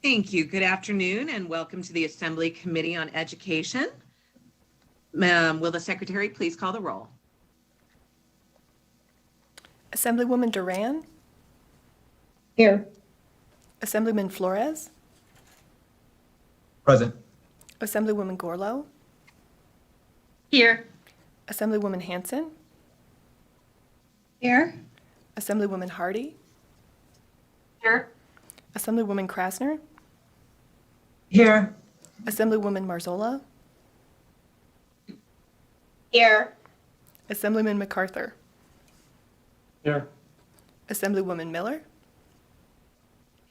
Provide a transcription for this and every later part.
Thank you. Good afternoon and welcome to the Assembly Committee on Education. Will the Secretary please call the roll? Assemblywoman Duran? Here. Assemblyman Flores? Present. Assemblywoman Gorlow? Here. Assemblywoman Hanson? Here. Assemblywoman Hardy? Here. Assemblywoman Krasner? Here. Assemblywoman Marzola? Here. Assemblyman MacArthur? Here. Assemblywoman Miller?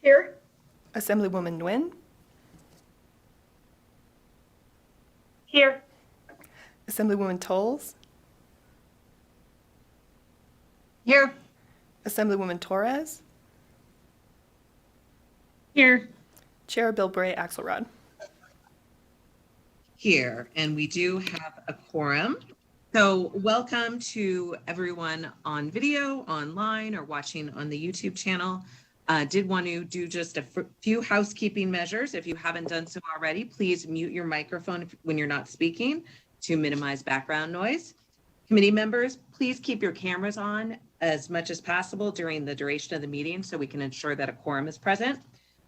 Here. Assemblywoman Nguyen? Here. Assemblywoman Tolles? Here. Assemblywoman Torres? Here. Chair Bill Bray Axelrod. Here, and we do have a quorum. So welcome to everyone on video, online, or watching on the YouTube channel. Did want to do just a few housekeeping measures. If you haven't done so already, please mute your microphone when you're not speaking to minimize background noise. Committee members, please keep your cameras on as much as possible during the duration of the meeting so we can ensure that a quorum is present.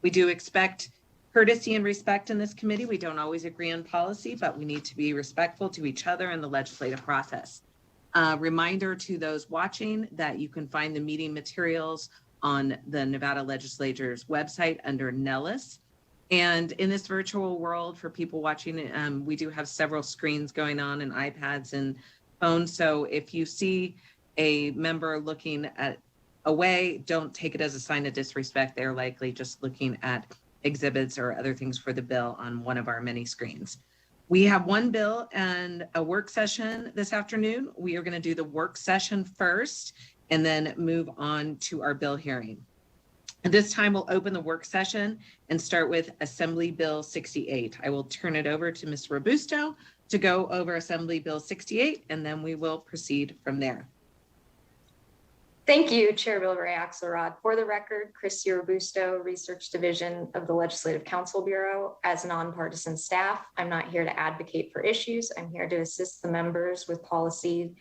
We do expect courtesy and respect in this committee. We don't always agree on policy, but we need to be respectful to each other in the legislative process. Reminder to those watching that you can find the meeting materials on the Nevada Legislature's website under Nellis. And in this virtual world, for people watching, we do have several screens going on and iPads and phones. So if you see a member looking at away, don't take it as a sign of disrespect. They're likely just looking at exhibits or other things for the bill on one of our many screens. We have one bill and a work session this afternoon. We are going to do the work session first and then move on to our bill hearing. At this time, we'll open the work session and start with Assembly Bill 68. I will turn it over to Ms. Robusto to go over Assembly Bill 68, and then we will proceed from there. Thank you, Chair Bill Ray Axelrod. For the record, Christy Robusto, Research Division of the Legislative Counsel Bureau. As nonpartisan staff, I'm not here to advocate for issues. I'm here to assist the members with policy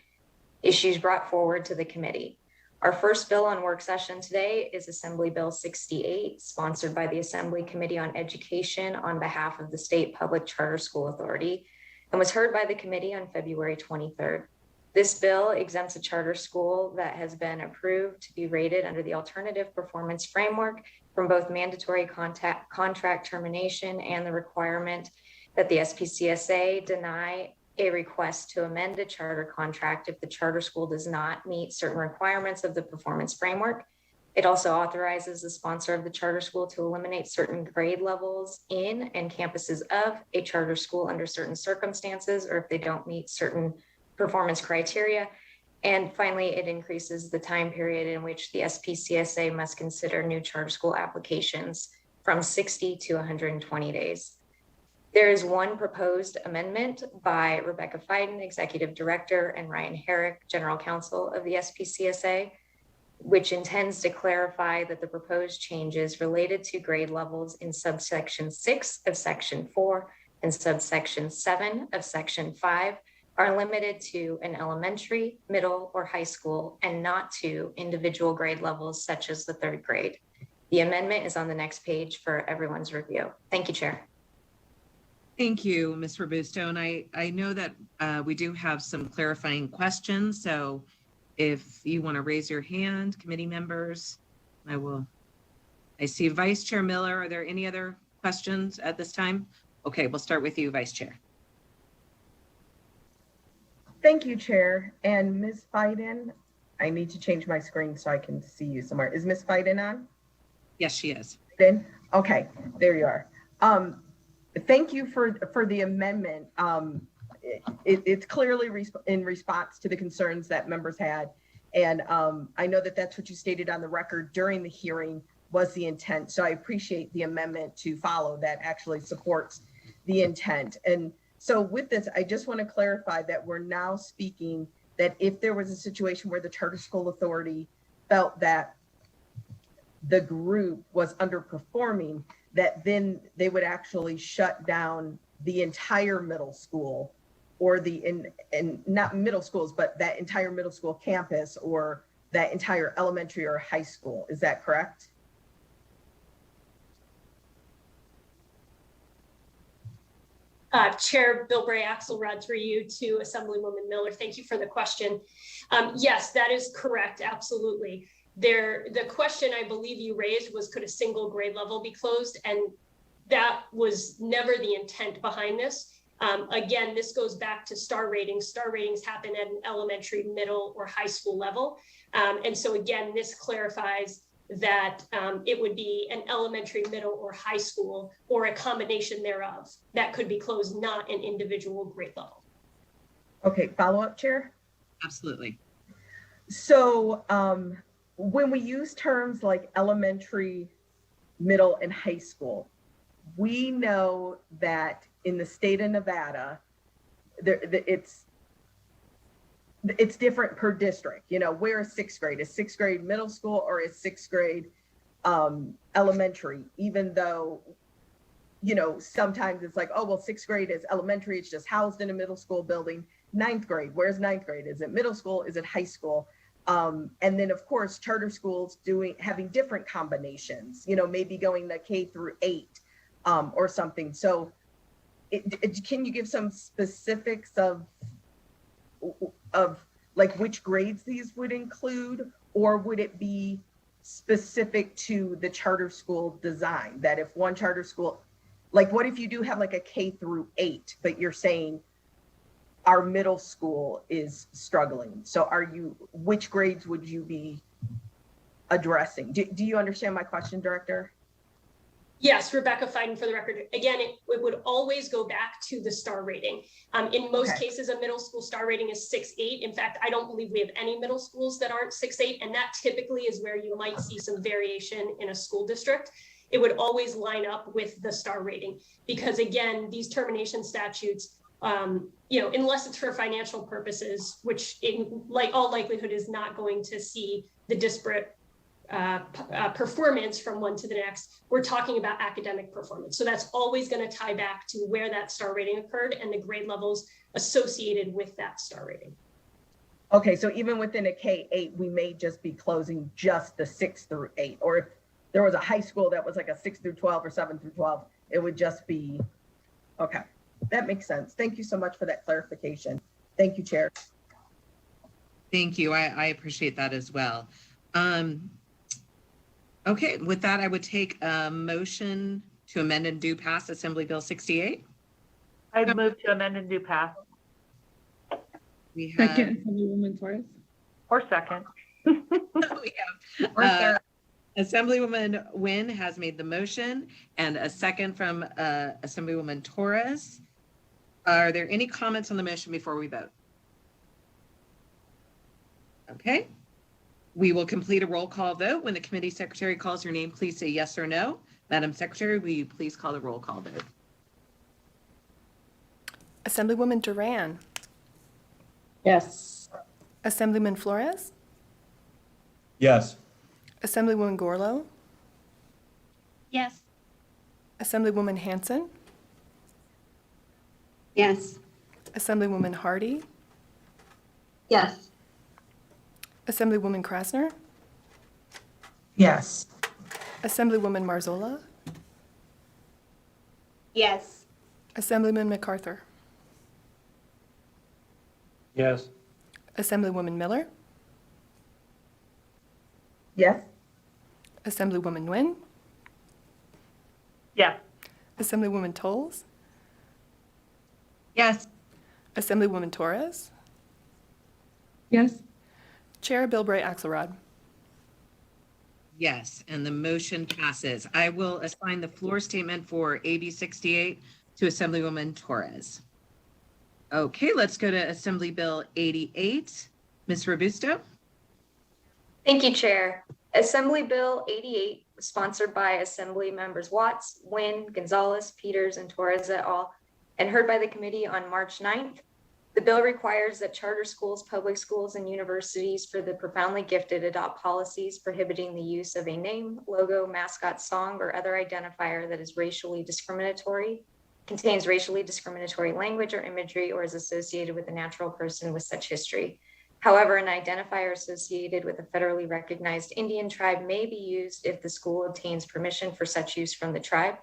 issues brought forward to the committee. Our first bill on work session today is Assembly Bill 68, sponsored by the Assembly Committee on Education on behalf of the State Public Charter School Authority, and was heard by the committee on February 23rd. This bill exempts a charter school that has been approved to be rated under the Alternative Performance Framework from both mandatory contract termination and the requirement that the SPCSA deny a request to amend a charter contract if the charter school does not meet certain requirements of the performance framework. It also authorizes the sponsor of the charter school to eliminate certain grade levels in and campuses of a charter school under certain circumstances, or if they don't meet certain performance criteria. And finally, it increases the time period in which the SPCSA must consider new charter school applications from 60 to 120 days. There is one proposed amendment by Rebecca Fiden, Executive Director, and Ryan Herrick, General Counsel of the SPCSA, which intends to clarify that the proposed changes related to grade levels in subsection 6 of section 4 and subsection 7 of section 5 are limited to an elementary, middle, or high school, and not to individual grade levels such as the 3rd grade. The amendment is on the next page for everyone's review. Thank you, Chair. Thank you, Ms. Robusto. And I know that we do have some clarifying questions. So if you want to raise your hand, committee members, I see Vice Chair Miller. Are there any other questions at this time? Okay, we'll start with you, Vice Chair. Thank you, Chair. And Ms. Fiden, I need to change my screen so I can see you somewhere. Is Ms. Fiden on? Yes, she is. Okay, there you are. Thank you for the amendment. It's clearly in response to the concerns that members had. And I know that that's what you stated on the record during the hearing was the intent. So I appreciate the amendment to follow that actually supports the intent. And so with this, I just want to clarify that we're now speaking that if there was a situation where the Charter School Authority felt that the group was underperforming, that then they would actually shut down the entire middle school, or not middle schools, but that entire middle school campus, or that entire elementary or high school. Is that correct? Chair Bilbray Axelrod, through you to Assemblywoman Miller. Thank you for the question. Yes, that is correct. Absolutely. The question I believe you raised was, could a single grade level be closed? And that was never the intent behind this. Again, this goes back to star ratings. Star ratings happen at an elementary, middle, or high school level. And so again, this clarifies that it would be an elementary, middle, or high school, or a combination thereof, that could be closed, not an individual grade level. Okay, follow up, Chair. Absolutely. So when we use terms like elementary, middle, and high school, we know that in the state of Nevada, it's different per district. You know, where is sixth grade? Is sixth grade middle school, or is sixth grade elementary? Even though, you know, sometimes it's like, oh, well, sixth grade is elementary. It's just housed in a middle school building. Ninth grade, where's ninth grade? Is it middle school? Is it high school? And then, of course, charter schools having different combinations, you know, maybe going the K through 8 or something. So can you give some specifics of like which grades these would include, or would it be specific to the charter school design? That if one charter school, like what if you do have like a K through 8, but you're saying our middle school is struggling? So which grades would you be addressing? Do you understand my question, Director? Yes, Rebecca Fiden, for the record. Again, it would always go back to the star rating. In most cases, a middle school star rating is 6.8. In fact, I don't believe we have any middle schools that aren't 6.8, and that typically is where you might see some variation in a school district. It would always line up with the star rating, because again, these termination statutes, you know, unless it's for financial purposes, which in like all likelihood is not going to see the disparate performance from one to the next. We're talking about academic performance. So that's always going to tie back to where that star rating occurred and the grade levels associated with that star rating. Okay, so even within a K-8, we may just be closing just the 6 through 8. Or if there was a high school that was like a 6 through 12 or 7 through 12, it would just be, okay, that makes sense. Thank you so much for that clarification. Thank you, Chair. Thank you. I appreciate that as well. Okay, with that, I would take a motion to amend and do pass Assembly Bill 68. I'd move to amend and do pass. We have, Second, Assemblywoman Torres. Or second. we have Assemblywoman Nguyen has made the motion, and a second from Assemblywoman Torres. Are there any comments on the motion before we vote? Okay. We will complete a roll call vote. When the committee secretary calls your name, please say yes or no. Madam Secretary, will you please call the roll call vote? Assemblywoman Duran. Yes. Assemblyman Flores. Yes. Assemblywoman Gorlow. Yes. Assemblywoman Hanson. Yes. Assemblywoman Hardy. Yes. Assemblywoman Krasner. Yes. Assemblywoman Marzola. Yes. Assemblyman MacArthur. Yes. Assemblywoman Miller. Yes. Assemblywoman Nguyen. Yes. Assemblywoman Tolles. Yes. Assemblywoman Torres. Yes. Chair Bilbray Axelrod. Yes, and the motion passes. I will assign the floor statement for AB 68 to Assemblywoman Torres. Okay, let's go to Assembly Bill 88. Ms. Robusto? Thank you, Chair. Assembly Bill 88, sponsored by Assembly Members Watts, Nguyen, Gonzalez, Peters, and Torres et al., and heard by the committee on March 9th, The bill requires that charter schools, public schools, and universities for the profoundly gifted adopt policies prohibiting the use of a name, logo, mascot, song, or other identifier that is racially discriminatory, contains racially discriminatory language or imagery, or is associated with a natural person with such history. However, an identifier associated with a federally recognized Indian tribe may be used if the school obtains permission for such use from the tribe.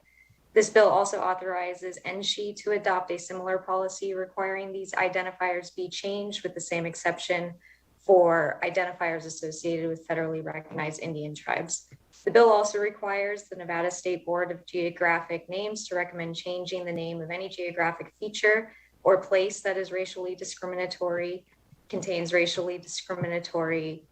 This bill also authorizes NSHE to adopt a similar policy requiring these identifiers be changed, with the same exception for identifiers associated with federally recognized Indian tribes. The bill also requires the Nevada State Board of Geographic Names to recommend changing the name of any geographic feature or place that is racially discriminatory, contains racially discriminatory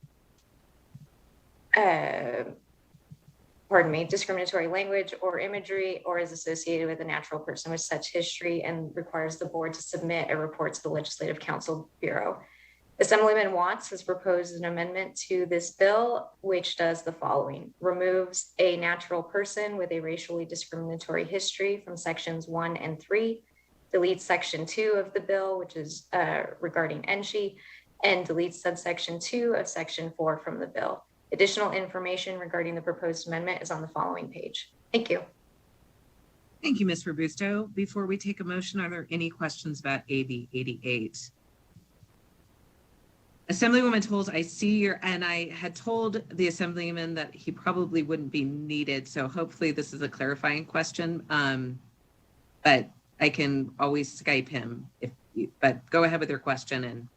discriminatory language or imagery, or is associated with a natural person with such history, and requires the board to submit a report to the Legislative Council Bureau. Assemblyman Watts has proposed an amendment to this bill, which does the following: removes a natural person with a racially discriminatory history from sections 1 and 3, deletes section 2 of the bill, which is regarding NSHE, and deletes subsection 2 of section 4 from the bill. Additional information regarding the proposed amendment is on the following page. Thank you. Thank you, Ms. Robusto. Before we take a motion, are there any questions about AB 88? Assemblywoman Tolles, I see your, and I had told the Assemblyman that he probably wouldn't be needed, so hopefully this is a clarifying question, but I can always Skype him, but go ahead with your question. And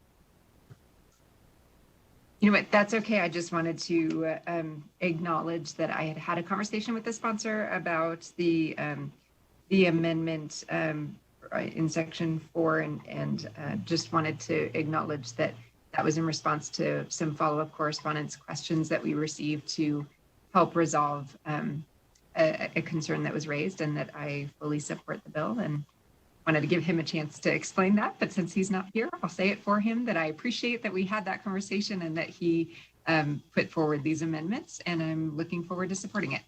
you know what, that's okay. I just wanted to acknowledge that I had had a conversation with the sponsor about the amendment in section 4, and just wanted to acknowledge that that was in response to some follow-up correspondence questions that we received to help resolve a concern that was raised, and that I fully support the bill, and wanted to give him a chance to explain that. But since he's not here, I'll say it for him, that I appreciate that we had that conversation and that he put forward these amendments, and I'm looking forward to supporting it.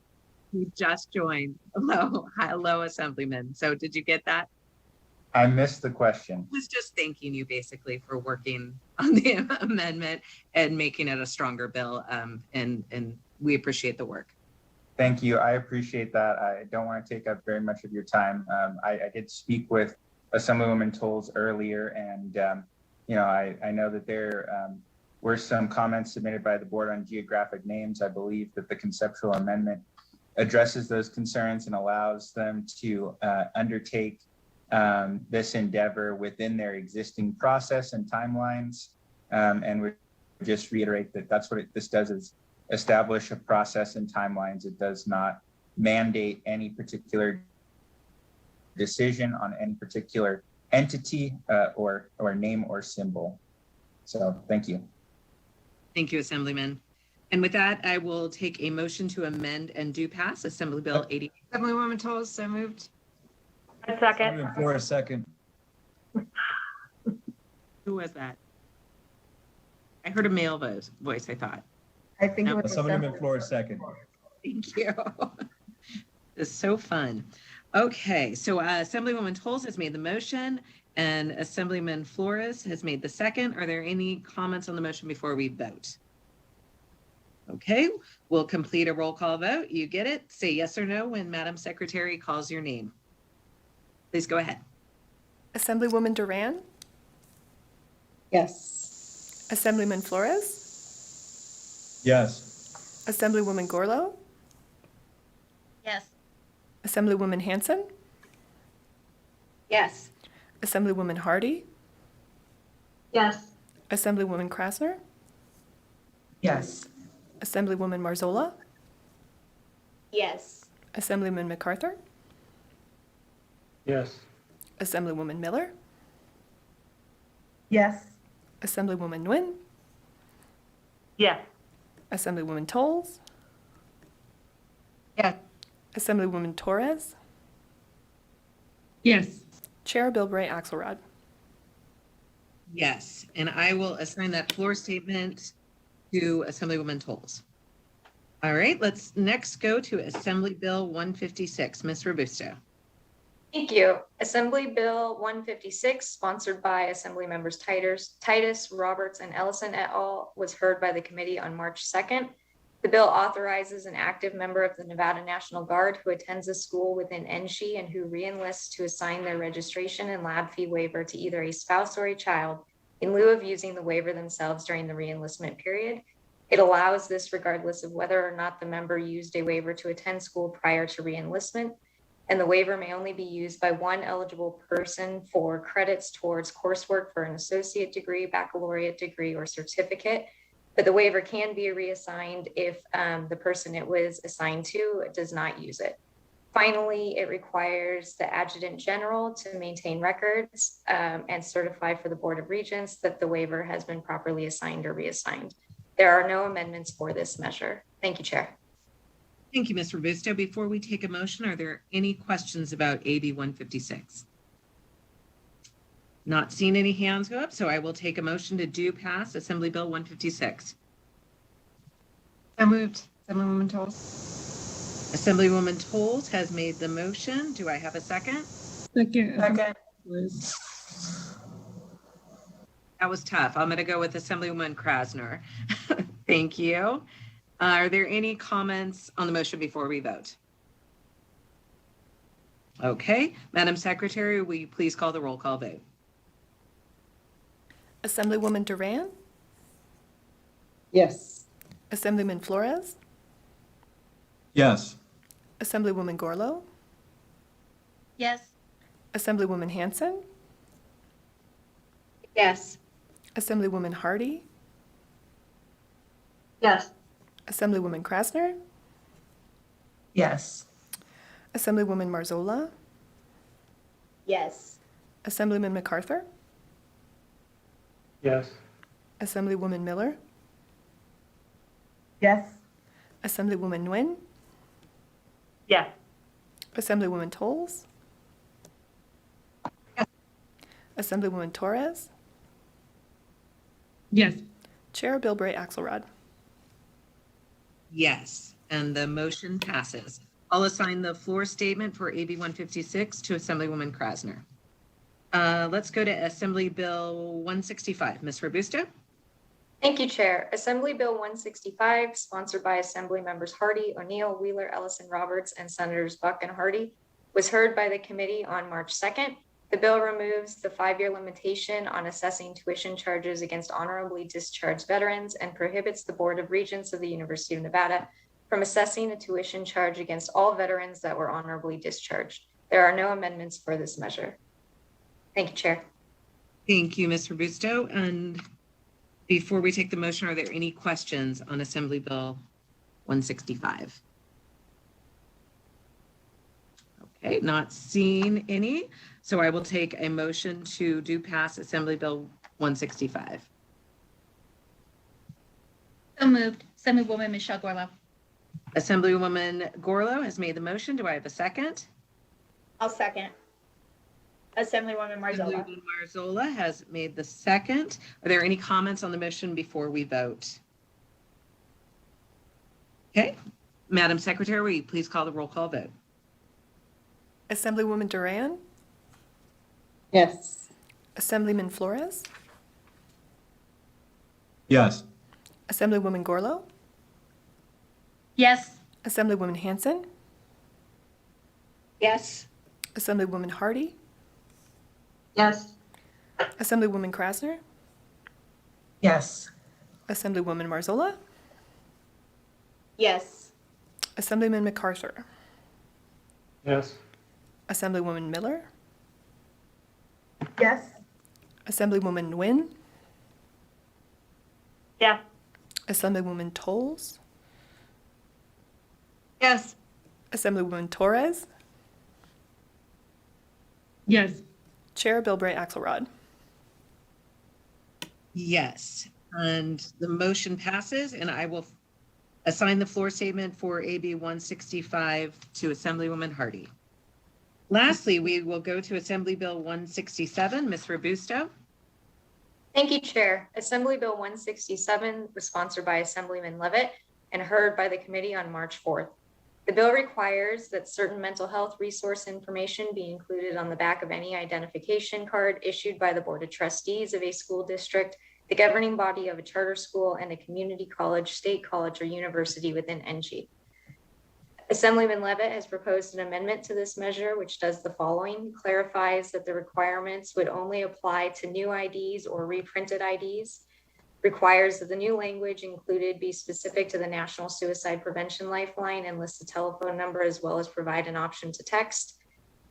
he just joined. Hello, Assemblyman. So did you get that? I missed the question. I was just thanking you basically for working on the amendment and making it a stronger bill. And we appreciate the work. Thank you. I appreciate that. I don't want to take up very much of your time. I did speak with Assemblywoman Tolles earlier, and I know that there were some comments submitted by the board on geographic names. I believe that the conceptual amendment addresses those concerns and allows them to undertake this endeavor within their existing process and timelines. And we just reiterate that that's what this does, is establish a process and timelines. It does not mandate any particular decision on any particular entity or name or symbol. So thank you. Thank you, Assemblyman. And with that, I will take a motion to amend and do pass Assembly Bill 80. Assemblywoman Tolles, so moved. A second. For a second. Who was that? I heard a male voice, I thought. I think it was Assemblyman Flores, second. Thank you. It's so fun. Okay, so Assemblywoman Tolles has made the motion and Assemblyman Flores has made the second. Are there any comments on the motion before we vote? Okay, we'll complete a roll call vote. You get it. Say yes or no when Madam Secretary calls your name. Please go ahead. Assemblywoman Duran, Yes. Assemblyman Flores, Yes. Assemblywoman Gorlow, Yes. Assemblywoman Hanson, Yes. Assemblywoman Hardy, Yes. Assemblywoman Krasner, Yes. Assemblywoman Marzola, Yes. Assemblyman MacArthur, Yes. Assemblywoman Miller, Yes. Assemblywoman Nguyen, Yes. Assemblywoman Tolles, Yes. Assemblywoman Torres, Yes. Chair Bilbray Axelrod. Yes, and I will assign that floor statement to Assemblywoman Tolles. All right, let's next go to Assembly Bill 156. Ms. Robusto. Thank you. Assembly Bill 156, sponsored by Assembly Members Titus, Roberts, and Ellison et al., was heard by the committee on March 2nd. The bill authorizes an active member of the Nevada National Guard who attends a school within NSHE and who reenlists to assign their registration and lab fee waiver to either a spouse or a child in lieu of using the waiver themselves during the reenlistment period. It allows this regardless of whether or not the member used a waiver to attend school prior to reenlistment, and the waiver may only be used by one eligible person for credits towards coursework for an associate degree, baccalaureate degree, or certificate. But the waiver can be reassigned if the person it was assigned to does not use it. Finally, it requires the Adjutant General to maintain records and certify for the Board of Regents that the waiver has been properly assigned or reassigned. There are no amendments for this measure. Thank you, Chair. Thank you, Ms. Robusto. Before we take a motion, are there any questions about AB 156? Not seeing any hands go up, so I will take a motion to do pass Assembly Bill 156. So moved. Assemblywoman Toles. Assemblywoman Toles has made the motion. Do I have a second? Second. That was tough. I'm going to go with Assemblywoman Krasner. Thank you. Are there any comments on the motion before we vote? Okay. Madam Secretary, will you please call the roll call vote? Assemblywoman Duran, Yes. Assemblyman Flores, Yes. Assemblywoman Gorlow, Yes. Assemblywoman Hanson, Yes. Assemblywoman Hardy, Yes. Assemblywoman Krasner, Yes. Assemblywoman Marzola, Yes. Assemblyman MacArthur, Yes. Assemblywoman Miller, Yes. Assemblywoman Nguyen, Yes. Assemblywoman Toles, Assemblywoman Torres, Yes. Chair Bilbray Axelrod. Yes, and the motion passes. I'll assign the floor statement for AB 156 to Assemblywoman Krasner. Let's go to Assembly Bill 165. Ms. Robusto? Thank you, Chair. Assembly Bill 165, sponsored by Assembly Members Hardy, O'Neill, Wheeler, Ellison, Roberts, and Senators Buck and Hardy, was heard by the committee on March 2nd. The bill removes the 5-year limitation on assessing tuition charges against honorably discharged veterans and prohibits the Board of Regents of the University of Nevada from assessing a tuition charge against all veterans that were honorably discharged. There are no amendments for this measure. Thank you, Chair. Thank you, Ms. Robusto. And before we take the motion, are there any questions on Assembly Bill 165? Okay, not seeing any. So I will take a motion to do pass Assembly Bill 165. So moved. Assemblywoman Michelle Gorlow. Assemblywoman Gorlow has made the motion. Do I have a second? I'll second. Assemblywoman Marzola. Assemblywoman Marzola has made the second. Are there any comments on the motion before we vote? Okay, Madam Secretary, will you please call the roll call vote? Assemblywoman Duran, Yes. Assemblyman Flores, Yes. Assemblywoman Gorlow, Yes. Assemblywoman Hanson, Yes. Assemblywoman Hardy, Yes. Assemblywoman Krasner, Yes. Assemblywoman Marzola, Yes. Assemblyman MacArthur, Yes. Assemblywoman Miller, Yes. Assemblywoman Nguyen, Yes. Assemblywoman Toles, Yes. Assemblywoman Torres, Yes. Chair Bilbray Axelrod. Yes, and the motion passes, and I will assign the floor statement for AB 165 to Assemblywoman Hardy. Lastly, we will go to Assembly Bill 167. Ms. Robusto? Thank you, Chair. Assembly Bill 167 was sponsored by Assemblyman Levitt and heard by the committee on March 4th. The bill requires that certain mental health resource information be included on the back of any identification card issued by the Board of Trustees of a school district, the governing body of a charter school, and a community college, state college, or university within NG. Assemblyman Levitt has proposed an amendment to this measure, which does the following: clarifies that the requirements would only apply to new IDs or reprinted IDs, requires that the new language included be specific to the National Suicide Prevention Lifeline and list the telephone number as well as provide an option to text,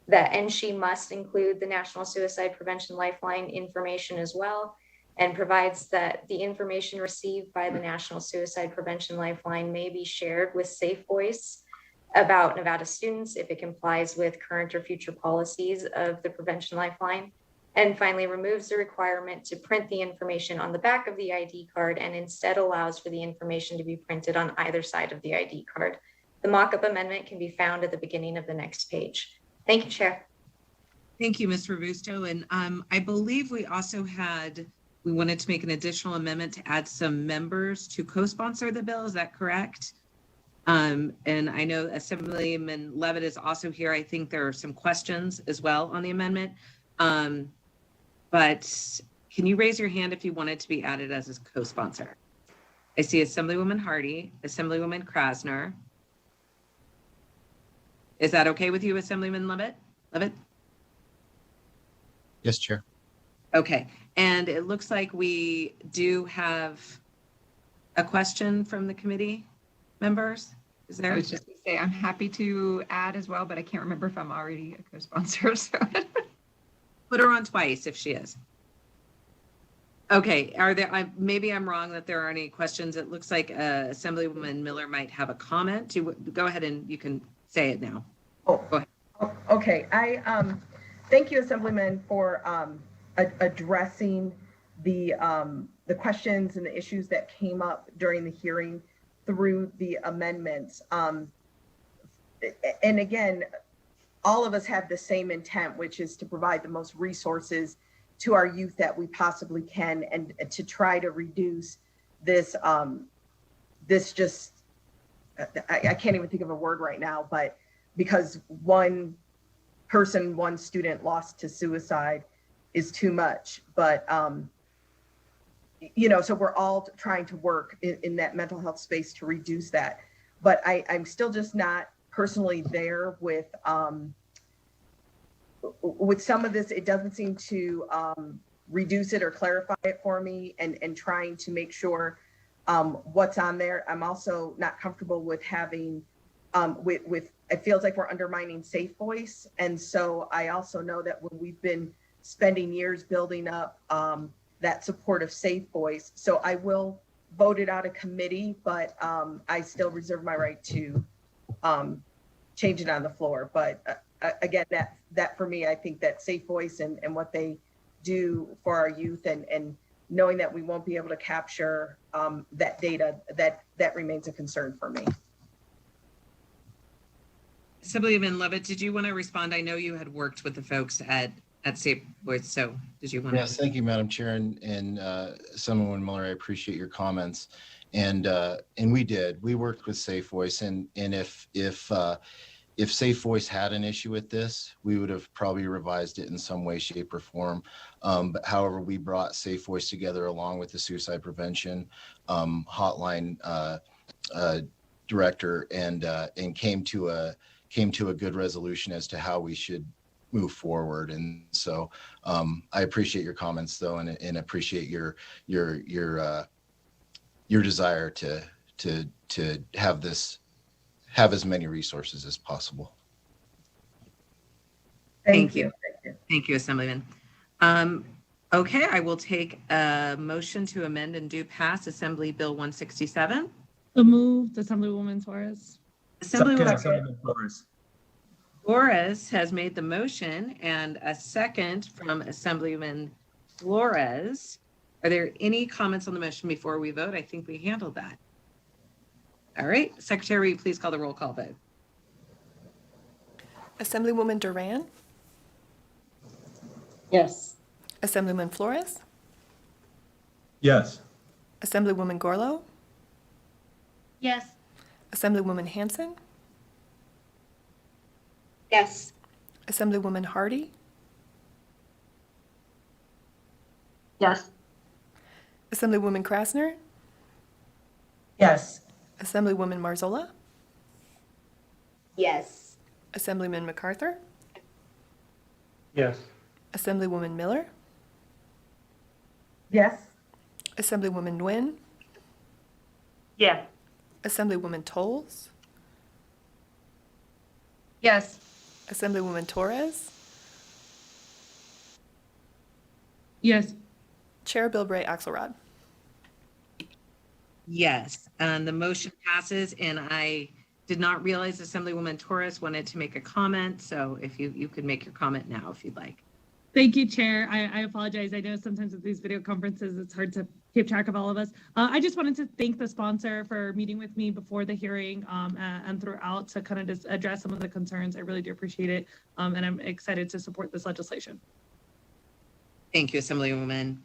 that NSHE must include the National Suicide Prevention Lifeline information as well, and provides that the information received by the National Suicide Prevention Lifeline may be shared with Safe Voice about Nevada students if it complies with current or future policies of the Prevention Lifeline. And finally, removes the requirement to print the information on the back of the ID card and instead allows for the information to be printed on either side of the ID card. The mock-up amendment can be found at the beginning of the next page. Thank you, Chair. Thank you, Ms. Robusto. And I believe we also we wanted to make an additional amendment to add some members to co-sponsor the bill. Is that correct? And I know Assemblyman Levitt is also here. I think there are some questions as well on the amendment. But can you raise your hand if you want it to be added as a co-sponsor? I see Assemblywoman Hardy, Assemblywoman Krasner. Is that okay with you, Assemblyman Levitt? Yes, Chair. Okay, and it looks like we do have a question from the committee members. Is there? I was just going to say, I'm happy to add as well, but I can't remember if I'm already a co-sponsor. So Put her on twice if she is. Okay, are there, maybe I'm wrong that there are any questions. It looks like Assemblywoman Miller might have a comment. Go ahead and you can say it now. Oh, go ahead. Okay. Thank you, Assemblyman, for addressing the questions and the issues that came up during the hearing through the amendments. And again, all of us have the same intent, which is to provide the most resources to our youth that we possibly can, and to try to reduce this, I can't even think of a word right now, but because one student lost to suicide is too much. But, so we're all trying to work in that mental health space to reduce that. But I'm still just not personally there with some of this. It doesn't seem to reduce it or clarify it for me, and trying to make sure what's on there. I'm also not comfortable with having with it feels like we're undermining Safe Voice. And so I also know that when we've been spending years building up that support of Safe Voice, so I will vote it out of committee, but I still reserve my right to change it on the floor. But again, that for me, I think that Safe Voice and what they do for our youth, and knowing that we won't be able to capture that data, that remains a concern for me. Assemblyman Levitt, did you want to respond? I know you had worked with the folks at Safe Voice, so did you want to? Yes, thank you, Madam Chair, and Assemblywoman Miller, I appreciate your comments. And we worked with Safe Voice, and if Safe Voice had an issue with this, we would have probably revised it in some way, shape, or form. But however, we brought Safe Voice together along with the suicide prevention hotline director, and came to a good resolution as to how we should move forward. And so I appreciate your comments, though, and appreciate your desire to have as many resources as possible. Thank you. Thank you, Assemblyman. Okay, I will take a motion to amend and do pass Assembly Bill 167. So moved, Assemblywoman Torres. Assemblywoman Flores has made the motion, and a second from Assemblyman Flores. Are there any comments on the motion before we vote? I think we handled that. All right, Secretary, will you please call the roll call vote? Assemblywoman Duran, Yes. Assemblyman Flores, Yes. Assemblywoman Gorlow, Yes. Assemblywoman Hanson, Yes. Assemblywoman Hardy, Yes. Assemblywoman Krasner, Yes. Assemblywoman Marzola, Yes. Assemblyman MacArthur, Yes. Assemblywoman Miller, Yes. Assemblywoman Nguyen, Yes. Assemblywoman Tolles, Yes. Assemblywoman Torres, Yes. Chair Bilbray Axelrod. Yes, and the motion passes, and I did not realize Assemblywoman Torres wanted to make a comment, so if you could make your comment now if you'd like. Thank you, Chair. I apologize. I know sometimes with these video conferences, it's hard to keep track of all of us. I just wanted to thank the sponsor for meeting with me before the hearing and throughout to kind of just address some of the concerns. I really do appreciate it, and I'm excited to support this legislation. Thank you, Assemblywoman.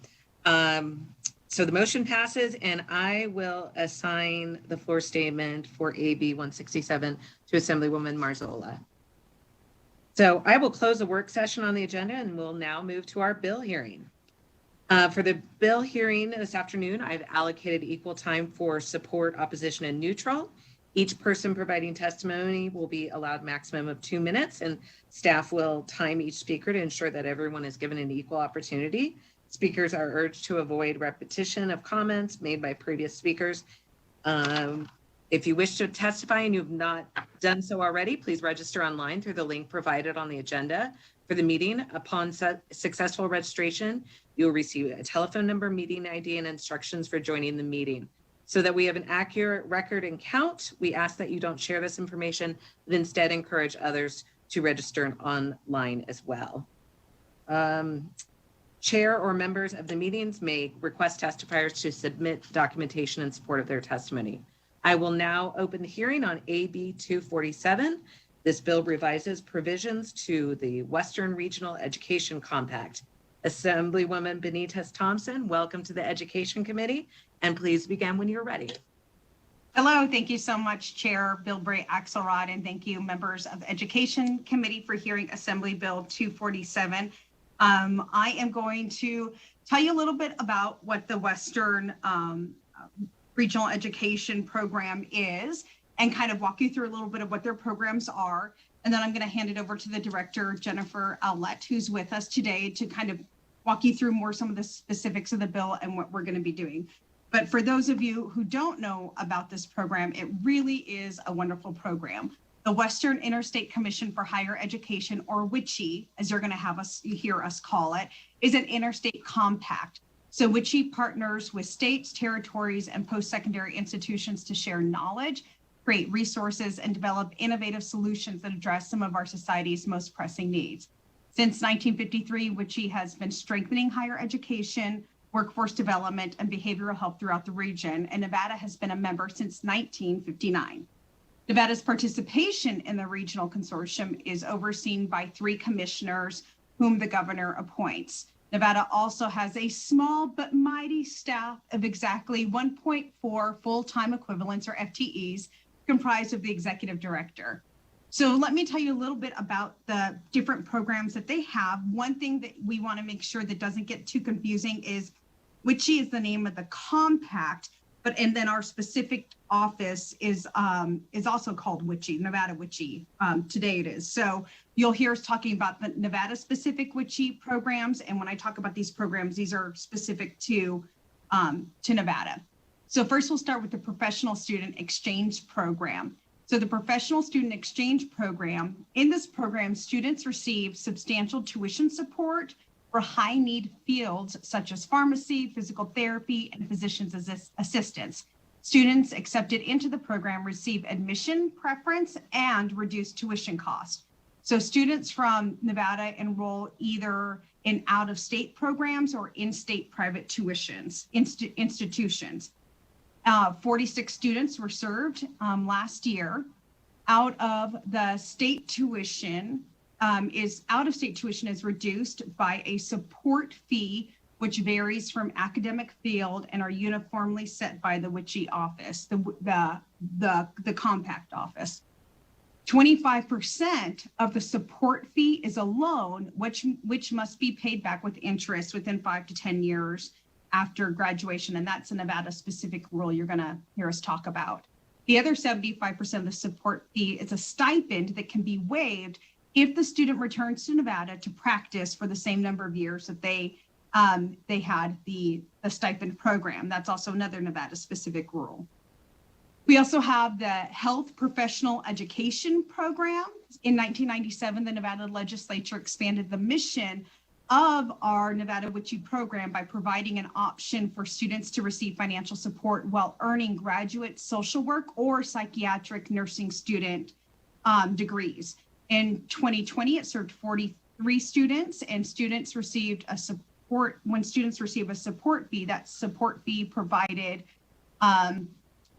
So the motion passes, and I will assign the floor statement for AB 167 to Assemblywoman Marzola. So I will close the work session on the agenda, and we'll now move to our bill hearing. For the bill hearing this afternoon, I've allocated equal time for support, opposition, and neutral. Each person providing testimony will be allowed maximum of 2 minutes, and staff will time each speaker to ensure that everyone is given an equal opportunity. Speakers are urged to avoid repetition of comments made by previous speakers. If you wish to testify and you've not done so already, please register online through the link provided on the agenda for the meeting. Upon successful registration, you will receive a telephone number, meeting ID, and instructions for joining the meeting. So that we have an accurate record and count, we ask that you don't share this information, but instead encourage others to register online as well. Chair or members of the meetings may request testifiers to submit documentation in support of their testimony. I will now open the hearing on AB 247. This bill revises provisions to the Western Regional Education Compact. Assemblywoman Benitez Thompson, welcome to the Education Committee, and please begin when you're ready. Hello, thank you so much, Chair Bilbray Axelrod, and thank you, members of the Education Committee, for hearing Assembly Bill 247. I am going to tell you a little bit about what the Western Regional Education Program is and kind of walk you through a little bit of what their programs are. And then I'm going to hand it over to the director, Jennifer Owlett, who's with us today to kind of walk you through more some of the specifics of the bill and what we're going to be doing. But for those of you who don't know about this program, it really is a wonderful program. The Western Interstate Commission for Higher Education, or WICHE, as you're going to have us hear us call it, is an interstate compact. So WICHE partners with states, territories, and post-secondary institutions to share knowledge, create resources, and develop innovative solutions that address some of our society's most pressing needs. Since 1953, WICHE has been strengthening higher education, workforce development, and behavioral health throughout the region, and Nevada has been a member since 1959. Nevada's participation in the regional consortium is overseen by 3 commissioners whom the governor appoints. Nevada also has a small but mighty staff of exactly 1.4 full-time equivalents, or FTEs, comprised of the executive director. So let me tell you a little bit about the different programs that they have. One thing that we want to make sure that doesn't get too confusing is WICHE is the name of the compact, and then our specific office is also called WICHE, Nevada WICHE. Today it is. So you'll hear us talking about the Nevada specific WICHE programs. And when I talk about these programs, these are specific to Nevada. So first we'll start with the Professional Student Exchange Program. So the Professional Student Exchange Program, in this program, students receive substantial tuition support for high need fields such as pharmacy, physical therapy, and physician's assistants. Students accepted into the program receive admission preference and reduced tuition costs. So students from Nevada enroll either in out-of-state programs or in-state private tuitions, institutions. 46 students were served last year. Out of the state tuition, out-of-state tuition is reduced by a support fee, which varies from academic field and are uniformly set by the WICHE office, the compact office. 25% of the support fee is a loan, which must be paid back with interest within 5 to 10 years after graduation. And that's a Nevada specific rule you're going to hear us talk about. The other 75% of the support fee is a stipend that can be waived if the student returns to Nevada to practice for the same number of years that they had the stipend program. That's also another Nevada specific rule. We also have the Health Professional Education Program. In 1997, the Nevada Legislature expanded the mission of our Nevada WICHE program by providing an option for students to receive financial support while earning graduate social work or psychiatric nursing student degrees. In 2020, it served 43 students, and students received a support. When students receive a support fee, that support fee provided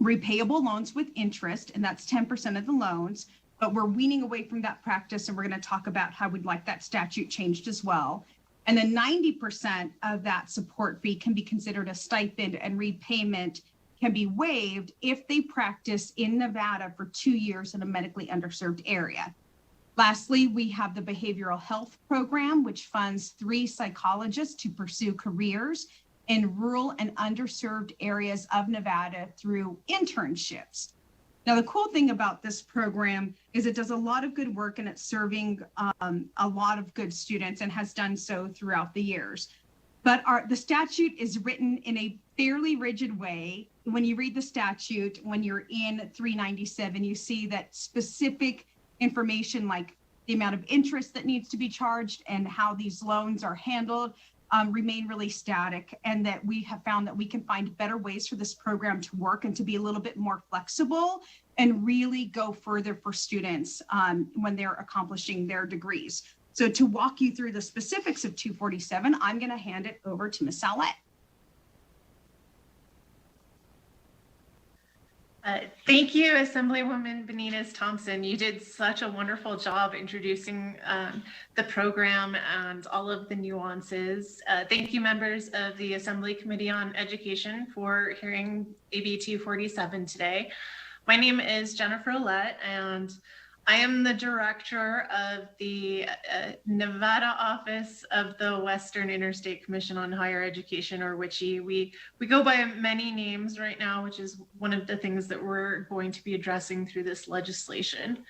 repayable loans with interest, and that's 10% of the loans. But we're weaning away from that practice, and we're going to talk about how we'd like that statute changed as well. And then 90% of that support fee can be considered a stipend, and repayment can be waived if they practice in Nevada for 2 years in a medically underserved area. Lastly, we have the Behavioral Health Program, which funds 3 psychologists to pursue careers in rural and underserved areas of Nevada through internships. Now, the cool thing about this program is it does a lot of good work, and it's serving a lot of good students and has done so throughout the years. But the statute is written in a fairly rigid way. When you read the statute, when you're in 397, you see that specific information like the amount of interest that needs to be charged and how these loans are handled remain really static, and that we have found that we can find better ways for this program to work and to be a little bit more flexible and really go further for students when they're accomplishing their degrees. So to walk you through the specifics of 247, I'm going to hand it over to Ms. Salette. Thank you, Assemblywoman Benitez Thompson. You did such a wonderful job introducing the program and all of the nuances. Thank you, members of the Assembly Committee on Education, for hearing AB 247 today. My name is Jennifer Ouellette, and I am the director of the Nevada office of the Western Interstate Commission on Higher Education, or WICHE. We go by many names right now, which is one of the things that we're going to be addressing through this legislation.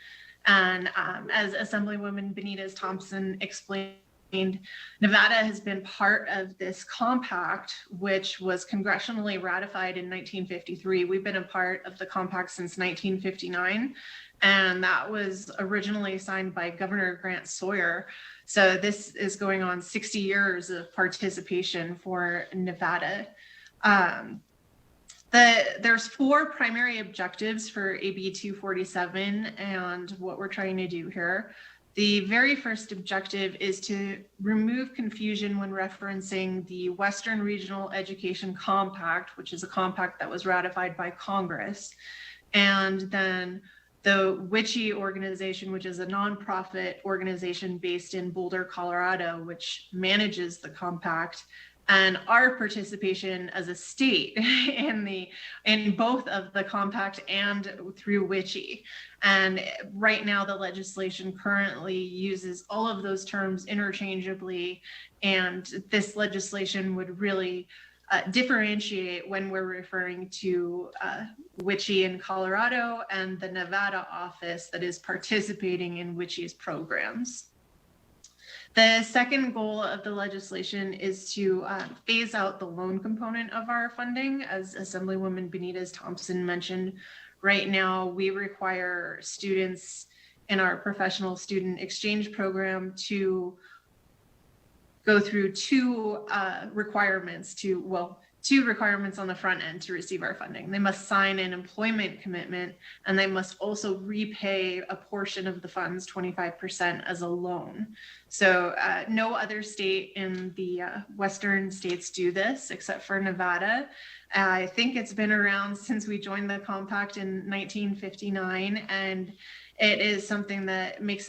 And as Assemblywoman Benitez Thompson explained, Nevada has been part of this compact, which was congressionally ratified in 1953. We've been a part of the compact since 1959. And that was originally signed by Governor Grant Sawyer. So this is going on 60 years of participation for Nevada. There's 4 primary objectives for AB 247 and what we're trying to do here. The very first objective is to remove confusion when referencing the Western Regional Education Compact, which is a compact that was ratified by Congress, and then the WICHE organization, which is a nonprofit organization based in Boulder, Colorado, which manages the compact, and our participation as a state in both of the compact and through WICHE. And right now, the legislation currently uses all of those terms interchangeably, and this legislation would really differentiate when we're referring to WICHE in Colorado and the Nevada office that is participating in WICHE's programs. The second goal of the legislation is to phase out the loan component of our funding. As Assemblywoman Benitez Thompson mentioned, right now we require students in our professional student exchange program to go through two requirements on the front end to receive our funding. They must sign an employment commitment, and they must also repay a portion of the funds, 25%, as a loan. So no other state in the Western states do this except for Nevada. I think it's been around since we joined the compact in 1959, and it is something that makes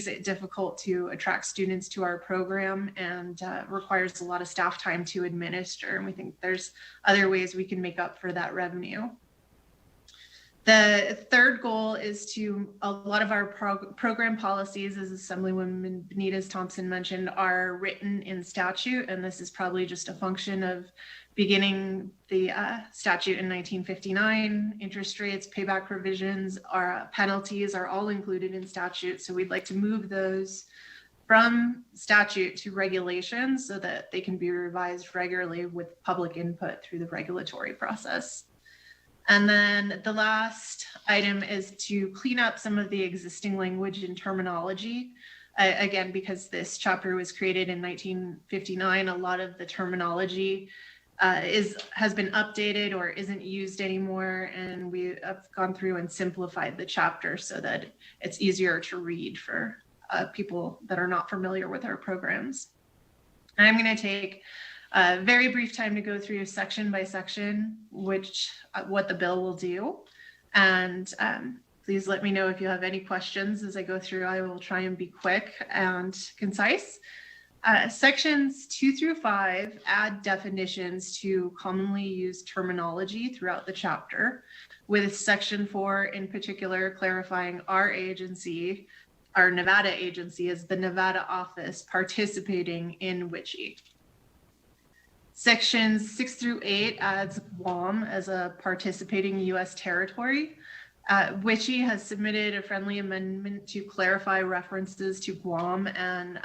it difficult to attract students to our program and requires a lot of staff time to administer. And we think there's other ways we can make up for that revenue. The third goal is a lot of our program policies, as Assemblywoman Benitez Thompson mentioned, are written in statute, and this is probably just a function of beginning the statute in 1959. Interest rates, payback provisions, penalties are all included in statute, so we'd like to move those from statute to regulations so that they can be revised regularly with public input through the regulatory process. And then the last item is to clean up some of the existing language and terminology. Again, because this chapter was created in 1959, a lot of the terminology has been updated or isn't used anymore. And we have gone through and simplified the chapter so that it's easier to read for people that are not familiar with our programs. And I'm going to take a very brief time to go through section by section, what the bill will do. And please let me know if you have any questions as I go through. I will try and be quick and concise. Sections 2 through 5 add definitions to commonly used terminology throughout the chapter, with section 4 in particular clarifying our agency, our Nevada agency, as the Nevada office participating in WICHE. Sections 6 through 8 adds Guam as a participating U.S. territory. WICHE has submitted a friendly amendment to clarify references to Guam and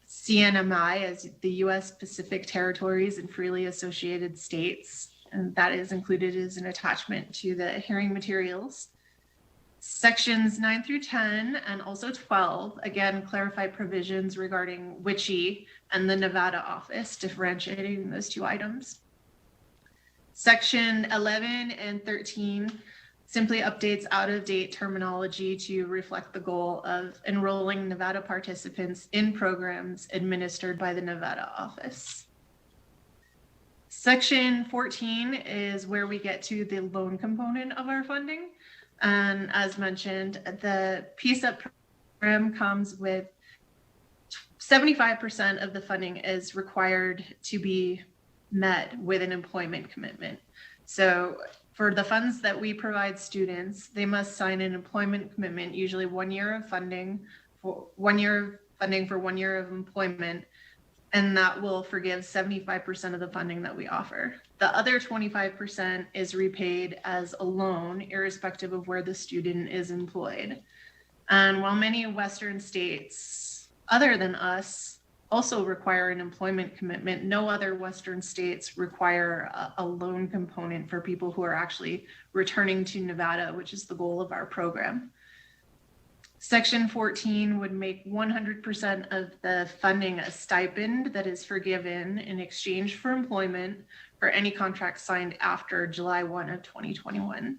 CNMI as the U.S. Pacific territories and freely associated states, and that is included as an attachment to the hearing materials. Sections 9 through 10 and also 12, again, clarify provisions regarding WICHE and the Nevada office, differentiating those two items. Section 11 and 13 simply updates out-of-date terminology to reflect the goal of enrolling Nevada participants in programs administered by the Nevada office. Section 14 is where we get to the loan component of our funding. And as mentioned, the PSEP program comes with 75% of the funding is required to be met with an employment commitment. So for the funds that we provide students, they must sign an employment commitment, usually 1 year of funding for 1 year for 1 year of employment, and that will forgive 75% of the funding that we offer. The other 25% is repaid as a loan, irrespective of where the student is employed. And while many Western states, other than us, also require an employment commitment, no other Western states require a loan component for people who are actually returning to Nevada, which is the goal of our program. Section 14 would make 100% of the funding a stipend that is forgiven in exchange for employment for any contract signed after July 1 of 2021.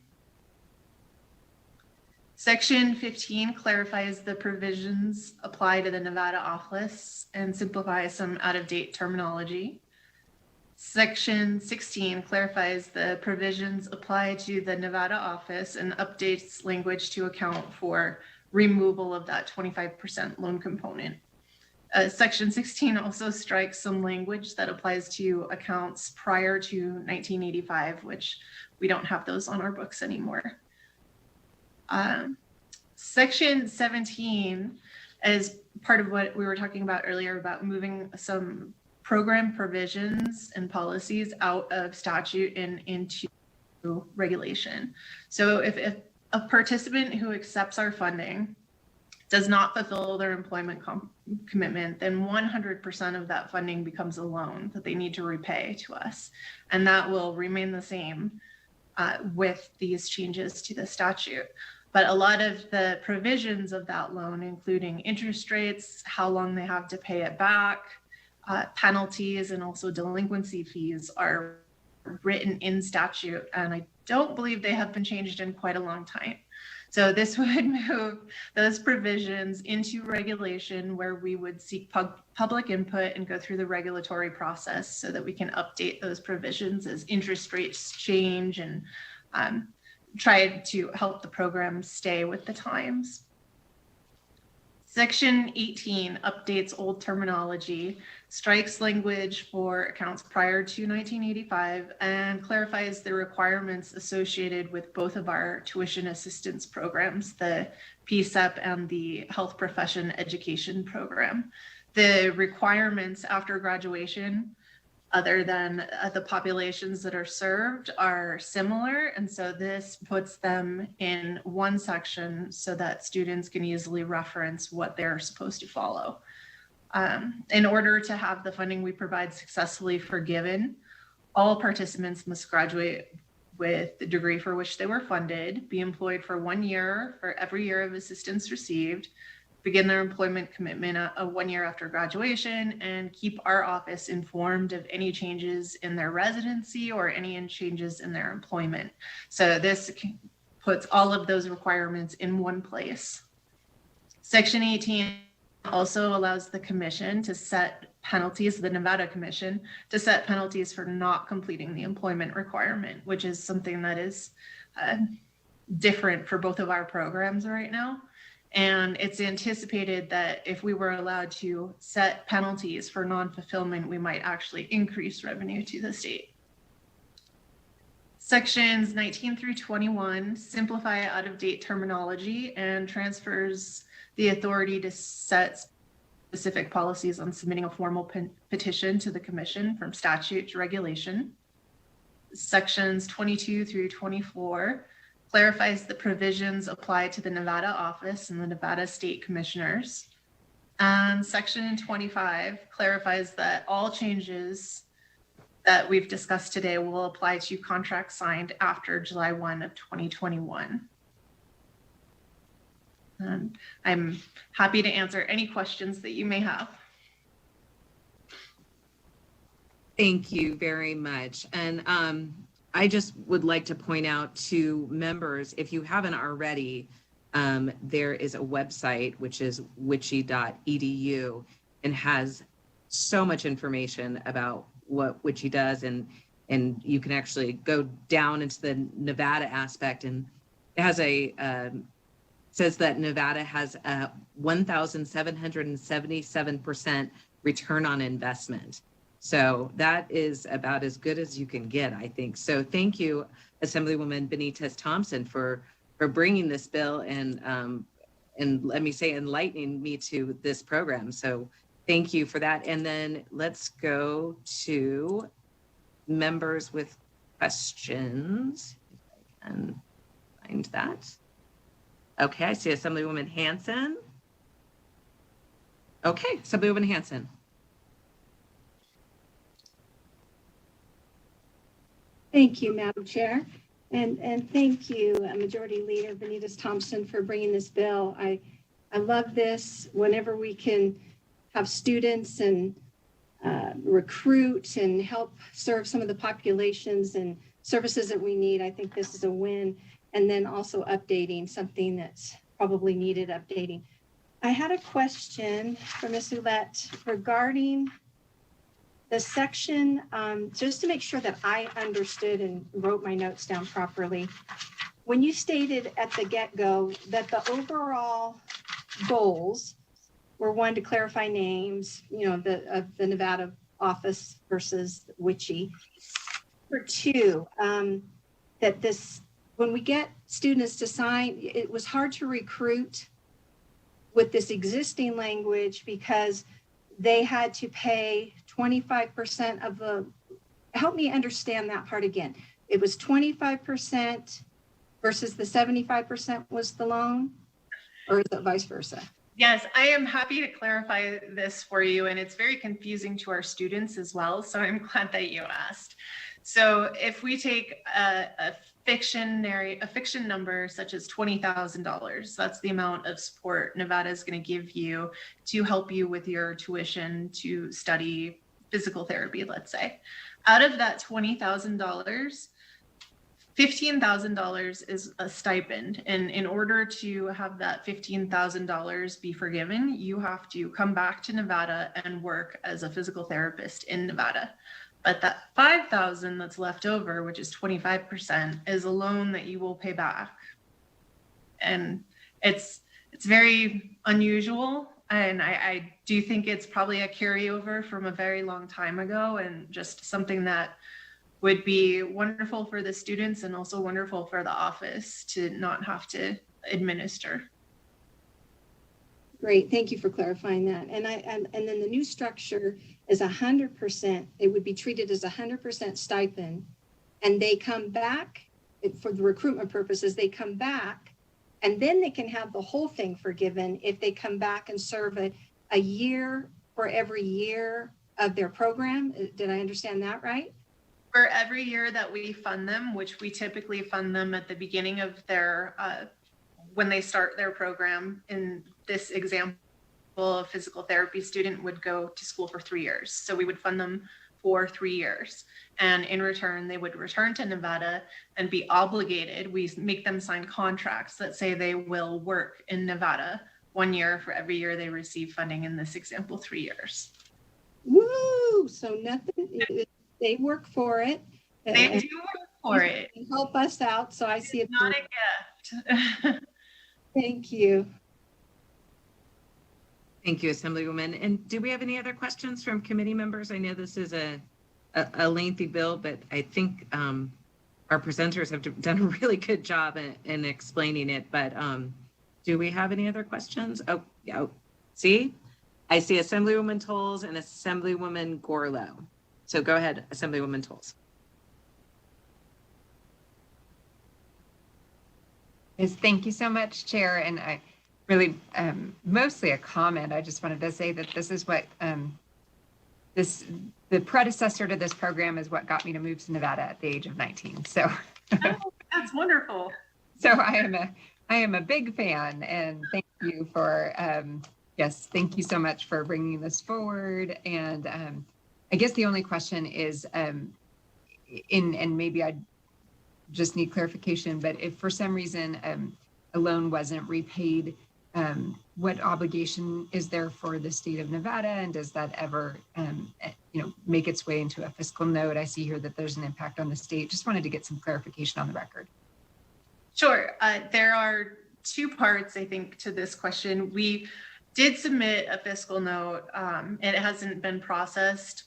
Section 15 clarifies the provisions apply to the Nevada office and simplifies some out-of-date terminology. Section 16 clarifies the provisions apply to the Nevada office and updates language to account for removal of that 25% loan component. Section 16 also strikes some language that applies to accounts prior to 1985, which we don't have those on our books anymore. Section 17 is part of what we were talking about earlier about moving some program provisions and policies out of statute and into regulation. So if a participant who accepts our funding does not fulfill their employment commitment, then 100% of that funding becomes a loan that they need to repay to us. And that will remain the same with these changes to the statute. But a lot of the provisions of that loan, including interest rates, how long they have to pay it back, penalties, and also delinquency fees are written in statute. And I don't believe they have been changed in quite a long time. So this would move those provisions into regulation where we would seek public input and go through the regulatory process so that we can update those provisions as interest rates change and try to help the program stay with the times. Section 18 updates old terminology, strikes language for accounts prior to 1985, and clarifies the requirements associated with both of our tuition assistance programs, the PSEP and the Health Profession Education Program. The requirements after graduation, other than the populations that are served, are similar. And so this puts them in one section so that students can easily reference what they're supposed to follow. In order to have the funding we provide successfully forgiven, all participants must graduate with the degree for which they were funded, be employed for 1 year for every year of assistance received, begin their employment commitment 1 year after graduation, and keep our office informed of any changes in their residency or any changes in their employment. So this puts all of those requirements in one place. Section 18 also allows the commission to set penalties, the Nevada Commission, to set penalties for not completing the employment requirement, which is something that is different for both of our programs right now. And it's anticipated that if we were allowed to set penalties for non-fulfillment, we might actually increase revenue to the state. Sections 19 through 21 simplify out-of-date terminology and transfers the authority to set specific policies on submitting a formal petition to the commission from statute to regulation. Sections 22 through 24 clarifies the provisions applied to the Nevada office and the Nevada state commissioners. And section 25 clarifies that all changes that we've discussed today will apply to contracts signed after July 1 of 2021. And I'm happy to answer any questions that you may have. Thank you very much. And I just would like to point out to members, if you haven't already, there is a website, which is witchy.edu, and has so much information about what Witchy does. And you can actually go down into the Nevada aspect, and it has says that Nevada has a 1,777% return on investment. So that is about as good as you can get, I think. So thank you, Assemblywoman Benitez Thompson, for bringing this bill and let me say enlightening me to this program. So thank you for that. And then let's go to members with questions, if I can find that. Okay, I see Assemblywoman Hanson. Okay, Assemblywoman Hanson. Thank you, Madam Chair. And thank you, Majority Leader Benitez Thompson, for bringing this bill. I love this. Whenever we can have students and recruit and help serve some of the populations and services that we need, I think this is a win. And then also updating something that's probably needed updating. I had a question for Ms. Ouellette regarding the section, just to make sure that I understood and wrote my notes down properly. When you stated at the get-go that the overall goals were, one, to clarify names, of the Nevada office versus Witchy. For two, that this, when we get students to sign, it was hard to recruit with this existing language because they had to pay 25% of the, help me understand that part again. It was 25% versus the 75% was the loan, or is it vice versa? Yes, I am happy to clarify this for you, and it's very confusing to our students as well, so I'm glad that you asked. So if we take a fiction number such as $20,000, that's the amount of support Nevada is going to give you to help you with your tuition to study physical therapy, let's say. Out of that $20,000, $15,000 is a stipend. And in order to have that $15,000 be forgiven, you have to come back to Nevada and work as a physical therapist in Nevada. But that $5,000 that's left over, which is 25%, is a loan that you will pay back. And it's it's very unusual. And I do think it's probably a carryover from a very long time ago, and just something that would be wonderful for the students and also wonderful for the office to not have to administer. Great, thank you for clarifying that. And then the new structure is 100%, it would be treated as 100% stipend. And they come back, for the recruitment purposes, they come back, and then they can have the whole thing forgiven if they come back and serve a year for every year of their program. Did I understand that right? For every year that we fund them, which we typically fund them at the beginning of their, when they start their program. In this example, a physical therapy student would go to school for 3 years. So we would fund them for 3 years. And in return, they would return to Nevada and be obligated. We make them sign contracts that say they will work in Nevada 1 year for every year they receive funding, in this example, 3 years. Woo! So nothing, they work for it. They do work for it. Help us out. So I see it's not a gift. Thank you. Thank you, Assemblywoman. And do we have any other questions from committee members? I know this is a lengthy bill, but I think our presenters have done a really good job in explaining it. But do we have any other questions? Oh, yeah. See, I see Assemblywoman Tolles and Assemblywoman Gorlow. So go ahead, Assemblywoman Tolles. Yes, thank you so much, Chair. And I really, mostly a comment. I just wanted to say that this is what the predecessor to this program is what got me to move to Nevada at the age of 19. So that's wonderful. So I am a big fan, and thank you for, yes, thank you so much for bringing this forward. And I guess the only question is, and maybe I just need clarification, but if for some reason a loan wasn't repaid, what obligation is there for the state of Nevada, and does that ever make its way into a fiscal note? I see here that there's an impact on the state. Just wanted to get some clarification on the record. Sure. There are two parts, I think, to this question. We did submit a fiscal note. It hasn't been processed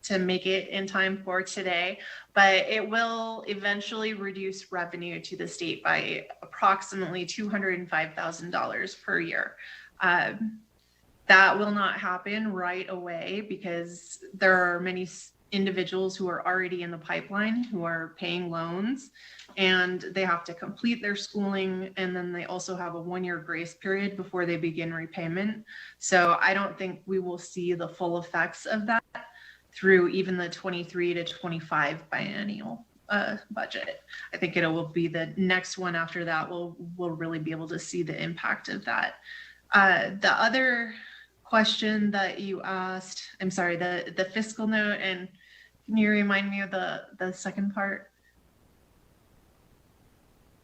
to make it in time for today, but it will eventually reduce revenue to the state by approximately $205,000 per year. That will not happen right away because there are many individuals who are already in the pipeline who are paying loans, and they have to complete their schooling, and then they also have a 1-year grace period before they begin repayment. So I don't think we will see the full effects of that through even the 23 to 25 biennial budget. I think it will be the next one after that we'll really be able to see the impact of that. The other question that you asked, I'm sorry, the fiscal note, and can you remind me of the second part?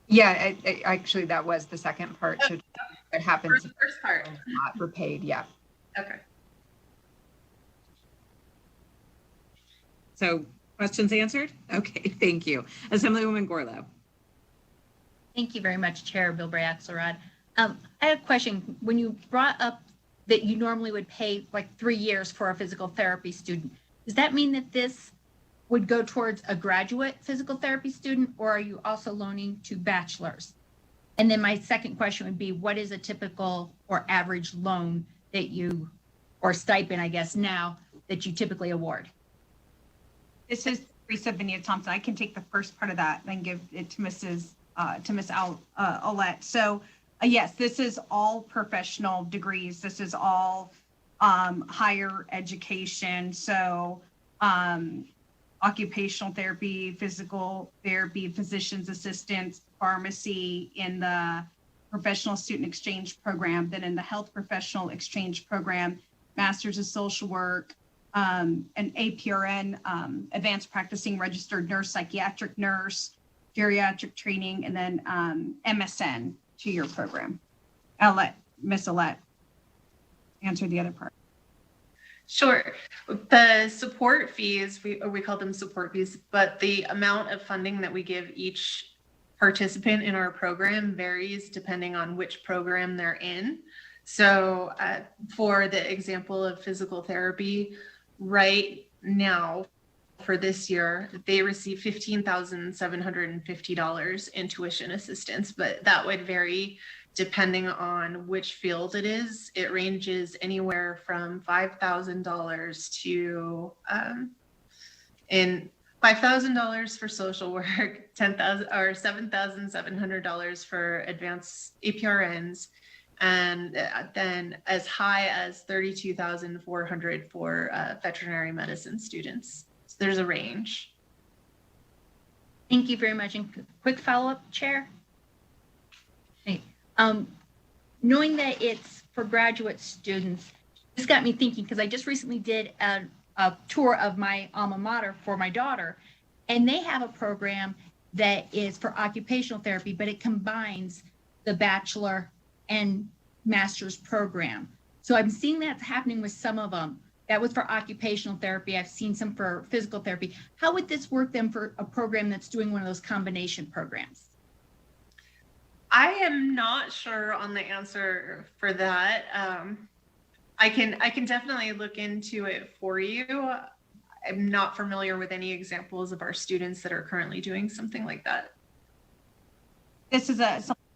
Yeah, actually that was the second part. So what happens if the first part not repaid? Yeah. Okay. So questions answered? Okay, thank you. Assemblywoman Gorlow. Thank you very much, Chair Bilbray Axelrod. I have a question. When you brought up that you normally would pay like 3 years for a physical therapy student, does that mean that this would go towards a graduate physical therapy student, or are you also loaning to bachelors? And then my second question would be, what is a typical or average loan that you, or stipend, I guess now, that you typically award? This is Teresa Bonilla-Thompson. I can take the first part of that and give it to Miss Olet. So yes, this is all professional degrees. This is all higher education. So occupational therapy, physical therapy, physician's assistants, pharmacy in the professional student exchange program, then in the health professional exchange program, master's of social work, an APRN, advanced practicing registered nurse, psychiatric nurse, geriatric training, and then MSN to your program. I'll let Miss Olet answer the other part. Sure. The support fees, we call them support fees, but the amount of funding that we give each participant in our program varies depending on which program they're in. So for the example of physical therapy, right now for this year, they receive $15,750 in tuition assistance, but that would vary depending on which field it is. It ranges anywhere from $5,000 to $5,000 for social work, $10,000 or $7,700 for advanced APRNs, and then as high as $32,400 for veterinary medicine students. So there's a range. Thank you very much. And quick follow-up, Chair. Okay. Knowing that it's for graduate students, this got me thinking, because I just recently did a tour of my alma mater for my daughter, and they have a program that is for occupational therapy, but it combines the bachelor and master's program. So I'm seeing that's happening with some of them. That was for occupational therapy. I've seen some for physical therapy. How would this work then for a program that's doing one of those combination programs? I am not sure on the answer for that. I can definitely look into it for you. I'm not familiar with any examples of our students that are currently doing something like that. This is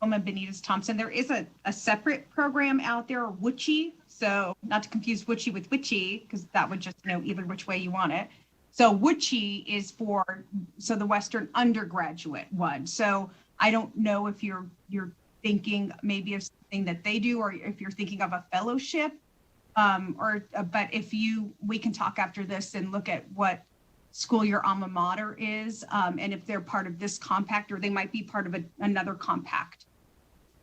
Woman Benitez Thompson. There is a separate program out there, WUCHI. So not to confuse WUCHI with WICHI, because that would just either which way you want it. So WUCHI is for the Western undergraduate one. So I don't know if you're thinking maybe of something that they do, or if you're thinking of a fellowship, but we can talk after this and look at what school your alma mater is, and if they're part of this compact, or they might be part of another compact.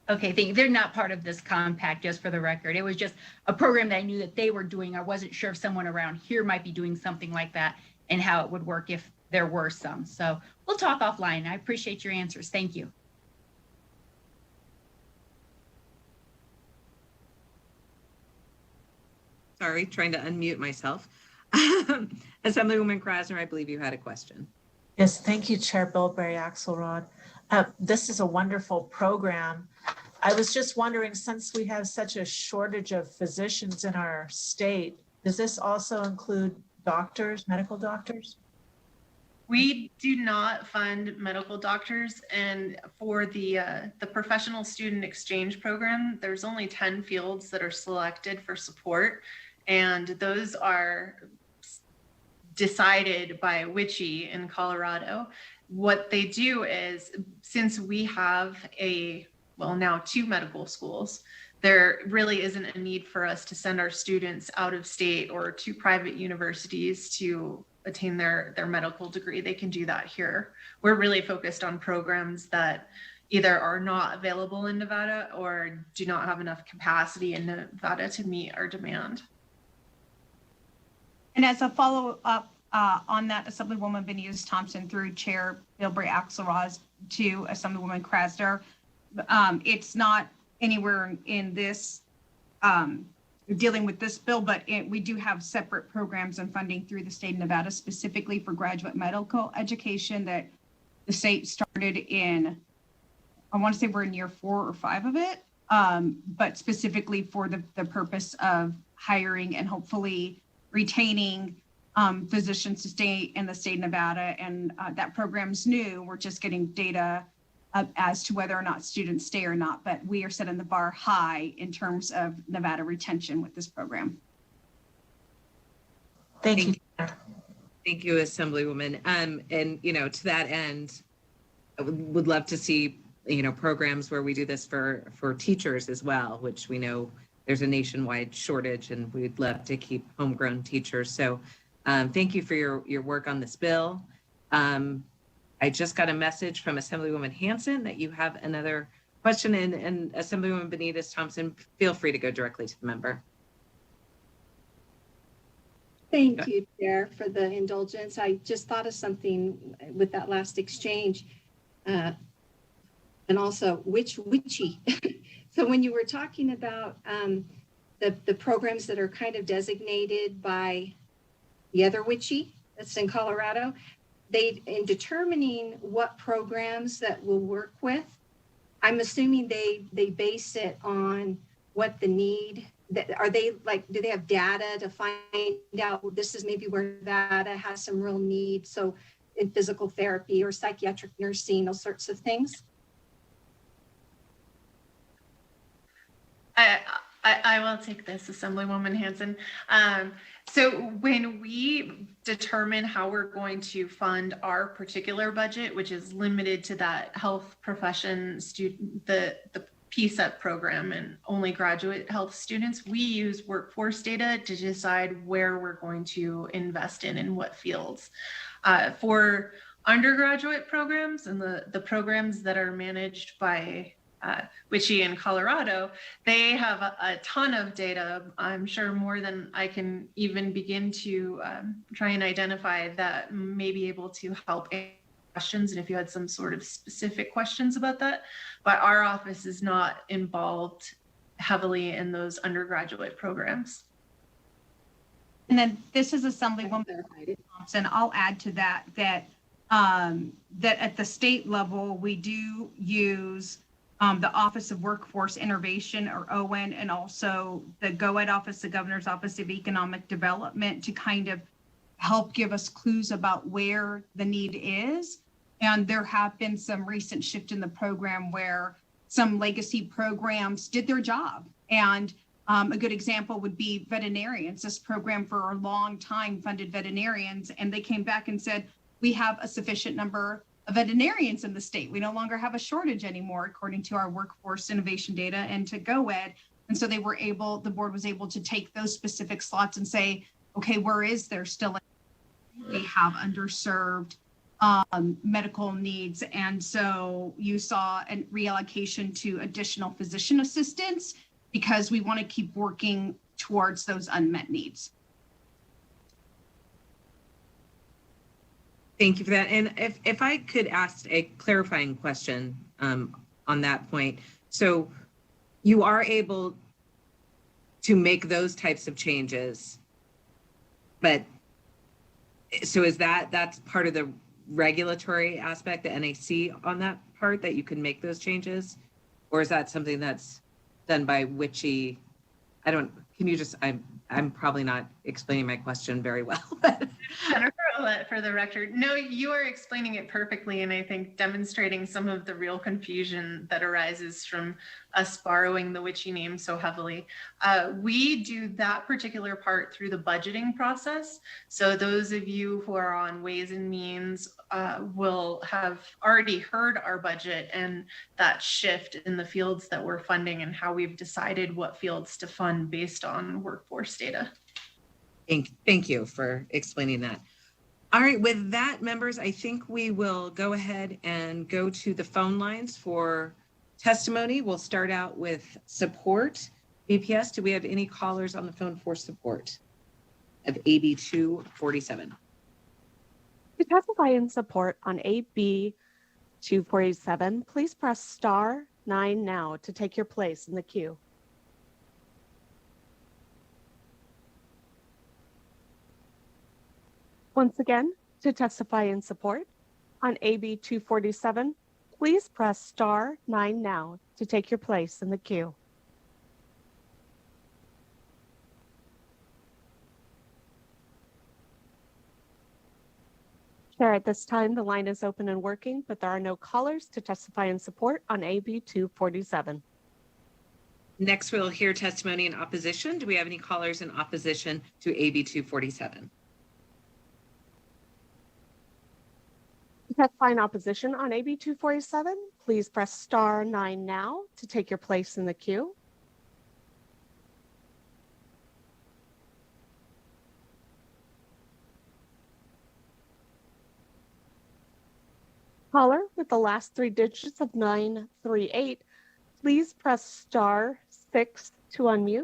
Okay, thank you. They're not part of this compact, just for the record. It was just a program that I knew that they were doing. I wasn't sure if someone around here might be doing something like that and how it would work if there were some. So we'll talk offline. I appreciate your answers. Thank you. Sorry, trying to unmute myself. Assemblywoman Krasner, I believe you had a question. Yes, thank you, Chair Bilberry Axelrod. This is a wonderful program. I was just wondering, since we have such a shortage of physicians in our state, does this also include doctors, medical doctors? We do not fund medical doctors, and for the professional student exchange program, there's only 10 fields that are selected for support, and those are decided by WICHI in Colorado. What they do is, since we have now 2 medical schools, there really isn't a need for us to send our students out of state or to private universities to attain their medical degree. They can do that here. We're really focused on programs that either are not available in Nevada or do not have enough capacity in Nevada to meet our demand. And as a follow-up on that, Assemblywoman Benitez Thompson through Chair Bilberry Axelrod to Assemblywoman Krasner, it's not anywhere in this dealing with this bill, but we do have separate programs and funding through the state of Nevada, specifically for graduate medical education, that the state started in, I want to say we're in year 4 or 5 of it, but specifically for the purpose of hiring and hopefully retaining physicians to stay in the state of Nevada. And that program's new. We're just getting data as to whether or not students stay or not, but we are setting the bar high in terms of Nevada retention with this program. Thank you. Thank you, Assemblywoman. And, to that end, I would love to see, programs where we do this for teachers as well, which we know there's a nationwide shortage, and we'd love to keep homegrown teachers. So thank you for your work on this bill. I just got a message from Assemblywoman Hanson that you have another question, and Assemblywoman Benitez Thompson, feel free to go directly to the member. Thank you, Chair, for the indulgence. I just thought of something with that last exchange, and also WICHI. So when you were talking about the programs that are kind of designated by the other WICHI that's in Colorado, in determining what programs that we'll work with, I'm assuming they base it on what the need, are they like, do they have data to find out, well, this is maybe where Nevada has some real need? So in physical therapy or psychiatric nursing, those sorts of things. I will take this, Assemblywoman Hanson. So when we determine how we're going to fund our particular budget, which is limited to that health profession student, the PSEP program and only graduate health students, we use workforce data to decide where we're going to invest in what fields. For undergraduate programs and the programs that are managed by WICHE in Colorado, they have a ton of data, I'm sure more than I can even begin to try and identify, that may be able to help answer questions, and if you had some sort of specific questions about that. But our office is not involved heavily in those undergraduate programs. And then this is Assemblywoman Thompson. I'll add to that that at the state level, we do use the Office of Workforce Innovation, or OWIN, and also the GOED office, the Governor's Office of Economic Development, to kind of help give us clues about where the need is. And there have been some recent shift in the program where some legacy programs did their job. And a good example would be veterinarians. This program for a long time funded veterinarians, and they came back and said, we have a sufficient number of veterinarians in the state. We no longer have a shortage anymore, according to our workforce innovation data and to GOED. And so the board was able to take those specific slots and say, okay, where is there still, we have underserved medical needs. And so you saw a reallocation to additional physician assistants because we want to keep working towards those unmet needs. Thank you for that. And if I could ask a clarifying question on that point. So you are able to make those types of changes, but so is that's part of the regulatory aspect, the NAC on that part, that you can make those changes? Or is that something that's done by WICHE? I'm probably not explaining my question very well. For the record, no, you are explaining it perfectly, and I think demonstrating some of the real confusion that arises from us borrowing the WICHE name so heavily. We do that particular part through the budgeting process. So those of you who are on Ways and Means will have already heard our budget and that shift in the fields that we're funding and how we've decided what fields to fund based on workforce data. Thank you for explaining that. All right, with that, members, I think we will go ahead and go to the phone lines for testimony. We'll start out with support. BPS, do we have any callers on the phone for support of AB 247? To testify in support on AB 247, please press star 9 now to take your place in the queue. Once again, to testify in support on AB 247, please press star 9 now to take your place in the queue. Chair, at this time, the line is open and working, but there are no callers to testify in support on AB 247. Next, we'll hear testimony in opposition. Do we have any callers in opposition to AB 247? To testify in opposition on AB 247, please press star 9 now to take your place in the queue. Caller with the last 3 digits of 938, please press star 6 to unmute.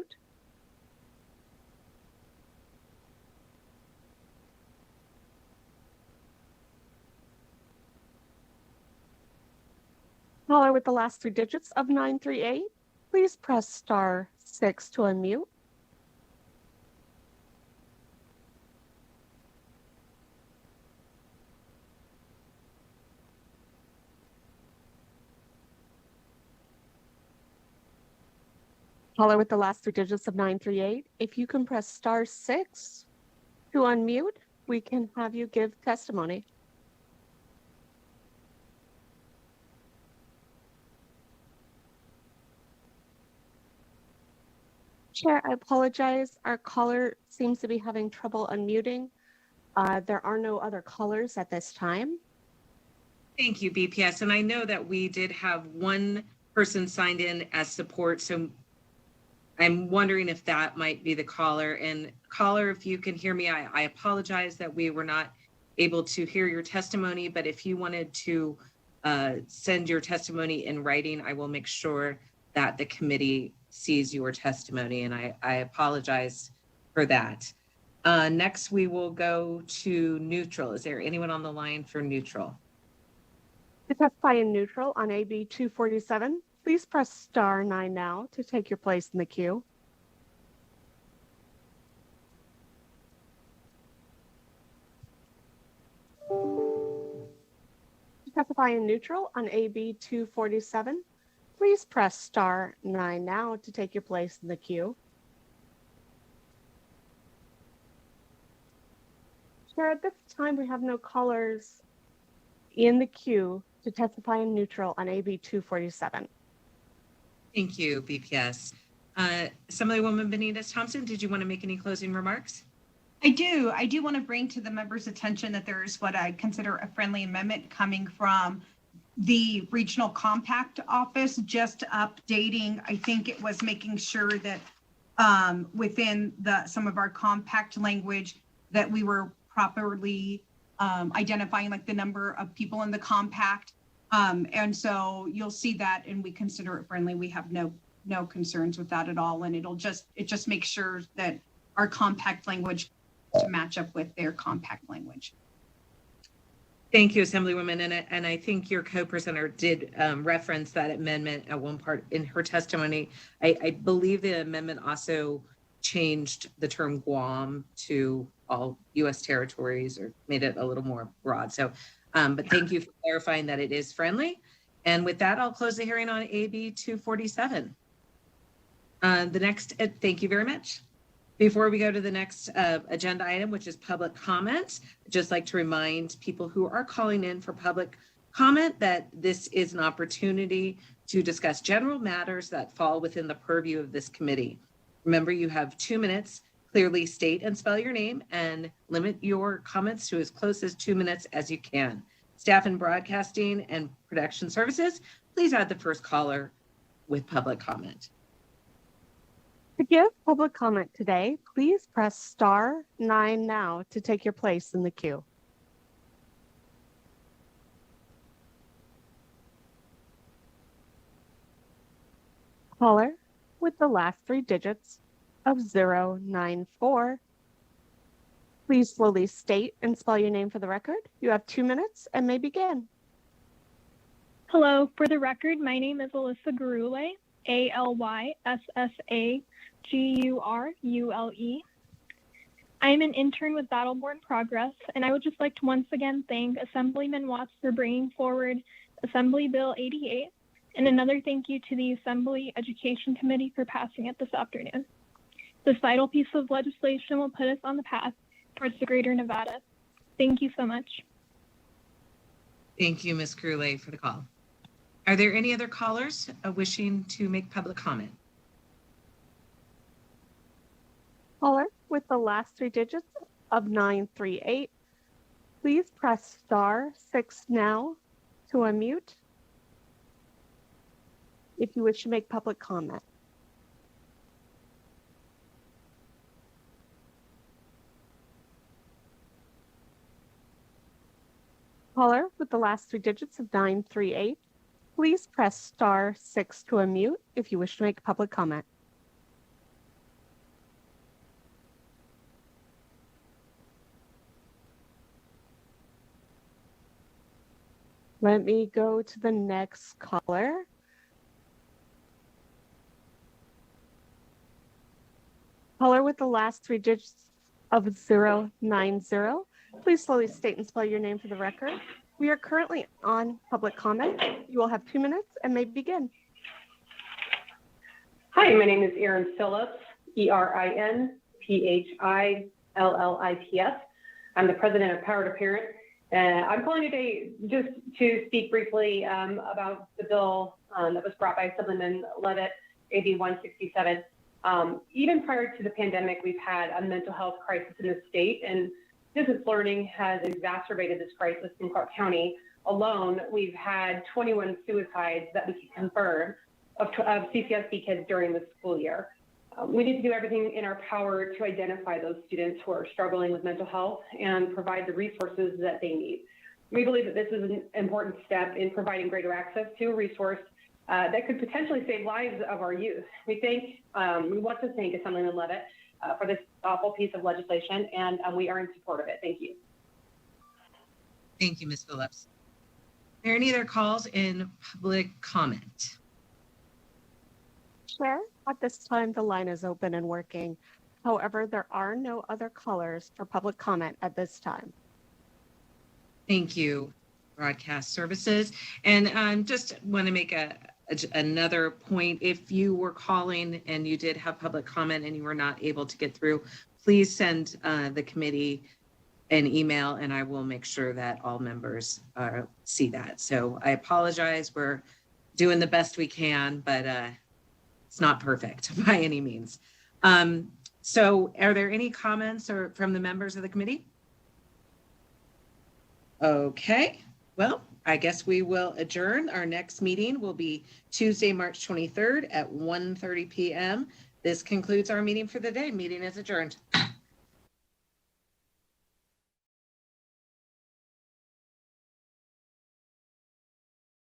Caller with the last 3 digits of 938, please press star 6 to unmute. Caller with the last three digits of 938. If you can press *6 to unmute, we can have you give testimony. Chair, I apologize. Our caller seems to be having trouble unmuting. There are no other callers at this time. Thank you, BPS. And I know that we did have one person signed in as support, so I'm wondering if that might be the caller. And caller, if you can hear me, I apologize that we were not able to hear your testimony, but if you wanted to send your testimony in writing, I will make sure that the committee sees your testimony, and I apologize for that. Next, we will go to neutral. Is there anyone on the line for neutral? To testify in neutral on AB 247, please press *9 now to take your place in the queue. To testify in neutral on AB 247, please press *9 now to take your place in the queue. Chair, at this time, we have no callers in the queue to testify in neutral on AB 247. Thank you, BPS. Assemblywoman Benitez Thompson, did you want to make any closing remarks? I do want to bring to the members' attention that there is what I consider a friendly amendment coming from the Regional Compact Office, just updating. I think it was making sure that within some of our compact language that we were properly identifying like the number of people in the compact. And so you'll see that, and we consider it friendly. We have no concerns with that at all. And it just makes sure that our compact language to match up with their compact language. Thank you, Assemblywoman. And I think your co-presenter did reference that amendment at one part in her testimony. I believe the amendment also changed the term Guam to all U.S. territories, or made it a little more broad. So, but thank you for clarifying that it is friendly. And with that, I'll close the hearing on AB 247. Thank you very much. Before we go to the next agenda item, which is public comment, I'd just like to remind people who are calling in for public comment that this is an opportunity to discuss general matters that fall within the purview of this committee. Remember, you have 2 minutes. Clearly state and spell your name and limit your comments to as close as 2 minutes as you can. Staff in broadcasting and production services, please add the first caller with public comment. To give public comment today, please press *9 now to take your place in the queue. Caller with the last three digits of 094. Please slowly state and spell your name for the record. You have 2 minutes and may begin. Hello, for the record, my name is Alyssa Garule, ALYSSAGURULE. I am an intern with Battleborn Progress, and I would just like to once again thank Assemblyman Watts for bringing forward Assembly Bill 88, and another thank you to the Assembly Education Committee for passing it this afternoon. This vital piece of legislation will put us on the path towards the greater Nevada. Thank you so much. Thank you, Ms. Cruley, for the call. Are there any other callers wishing to make public comment? Caller with the last three digits of 938. Please press *6 now to unmute if you wish to make public comment. Caller with the last three digits of 938. Please press *6 to unmute if you wish to make public comment. Let me go to the next caller. Caller with the last three digits of 090. Please slowly state and spell your name for the record. We are currently on public comment. You will have 2 minutes and may begin. Hi, Hi, my name is Erin Phillips, ErinPhillips. I'm the president of Power to Parent. I'm calling today just to speak briefly about the bill that was brought by Assemblyman Levitt, AB 167. Even prior to the pandemic, we've had a mental health crisis in the state, and distance learning has exacerbated this crisis. In Clark County alone, we've had 21 suicides that we can confirm of CCSB kids during the school year. We need to do everything in our power to identify those students who are struggling with mental health and provide the resources that they need. We believe that this is an important step in providing greater access to a resource that could potentially save lives of our youth. We want to thank Assemblyman Levitt for this thoughtful piece of legislation, and we are in support of it. Thank you. Thank you, Ms. Phillips. Are there any other calls in public comment? Chair, at this time, the line is open and working. However, there are no other callers for public comment at this time. Thank you, Broadcast Services. And just want to make another point. If you were calling and you did have public comment and you were not able to get through, please send the committee an email and I will make sure that all members see that. So I apologize. We're doing the best we can, but it's not perfect by any means. So are there any comments from the members of the committee? Okay, well, I guess we will adjourn. Our next meeting will be Tuesday, March 23rd at 1:30 p.m. This concludes our meeting for the day. Meeting is adjourned.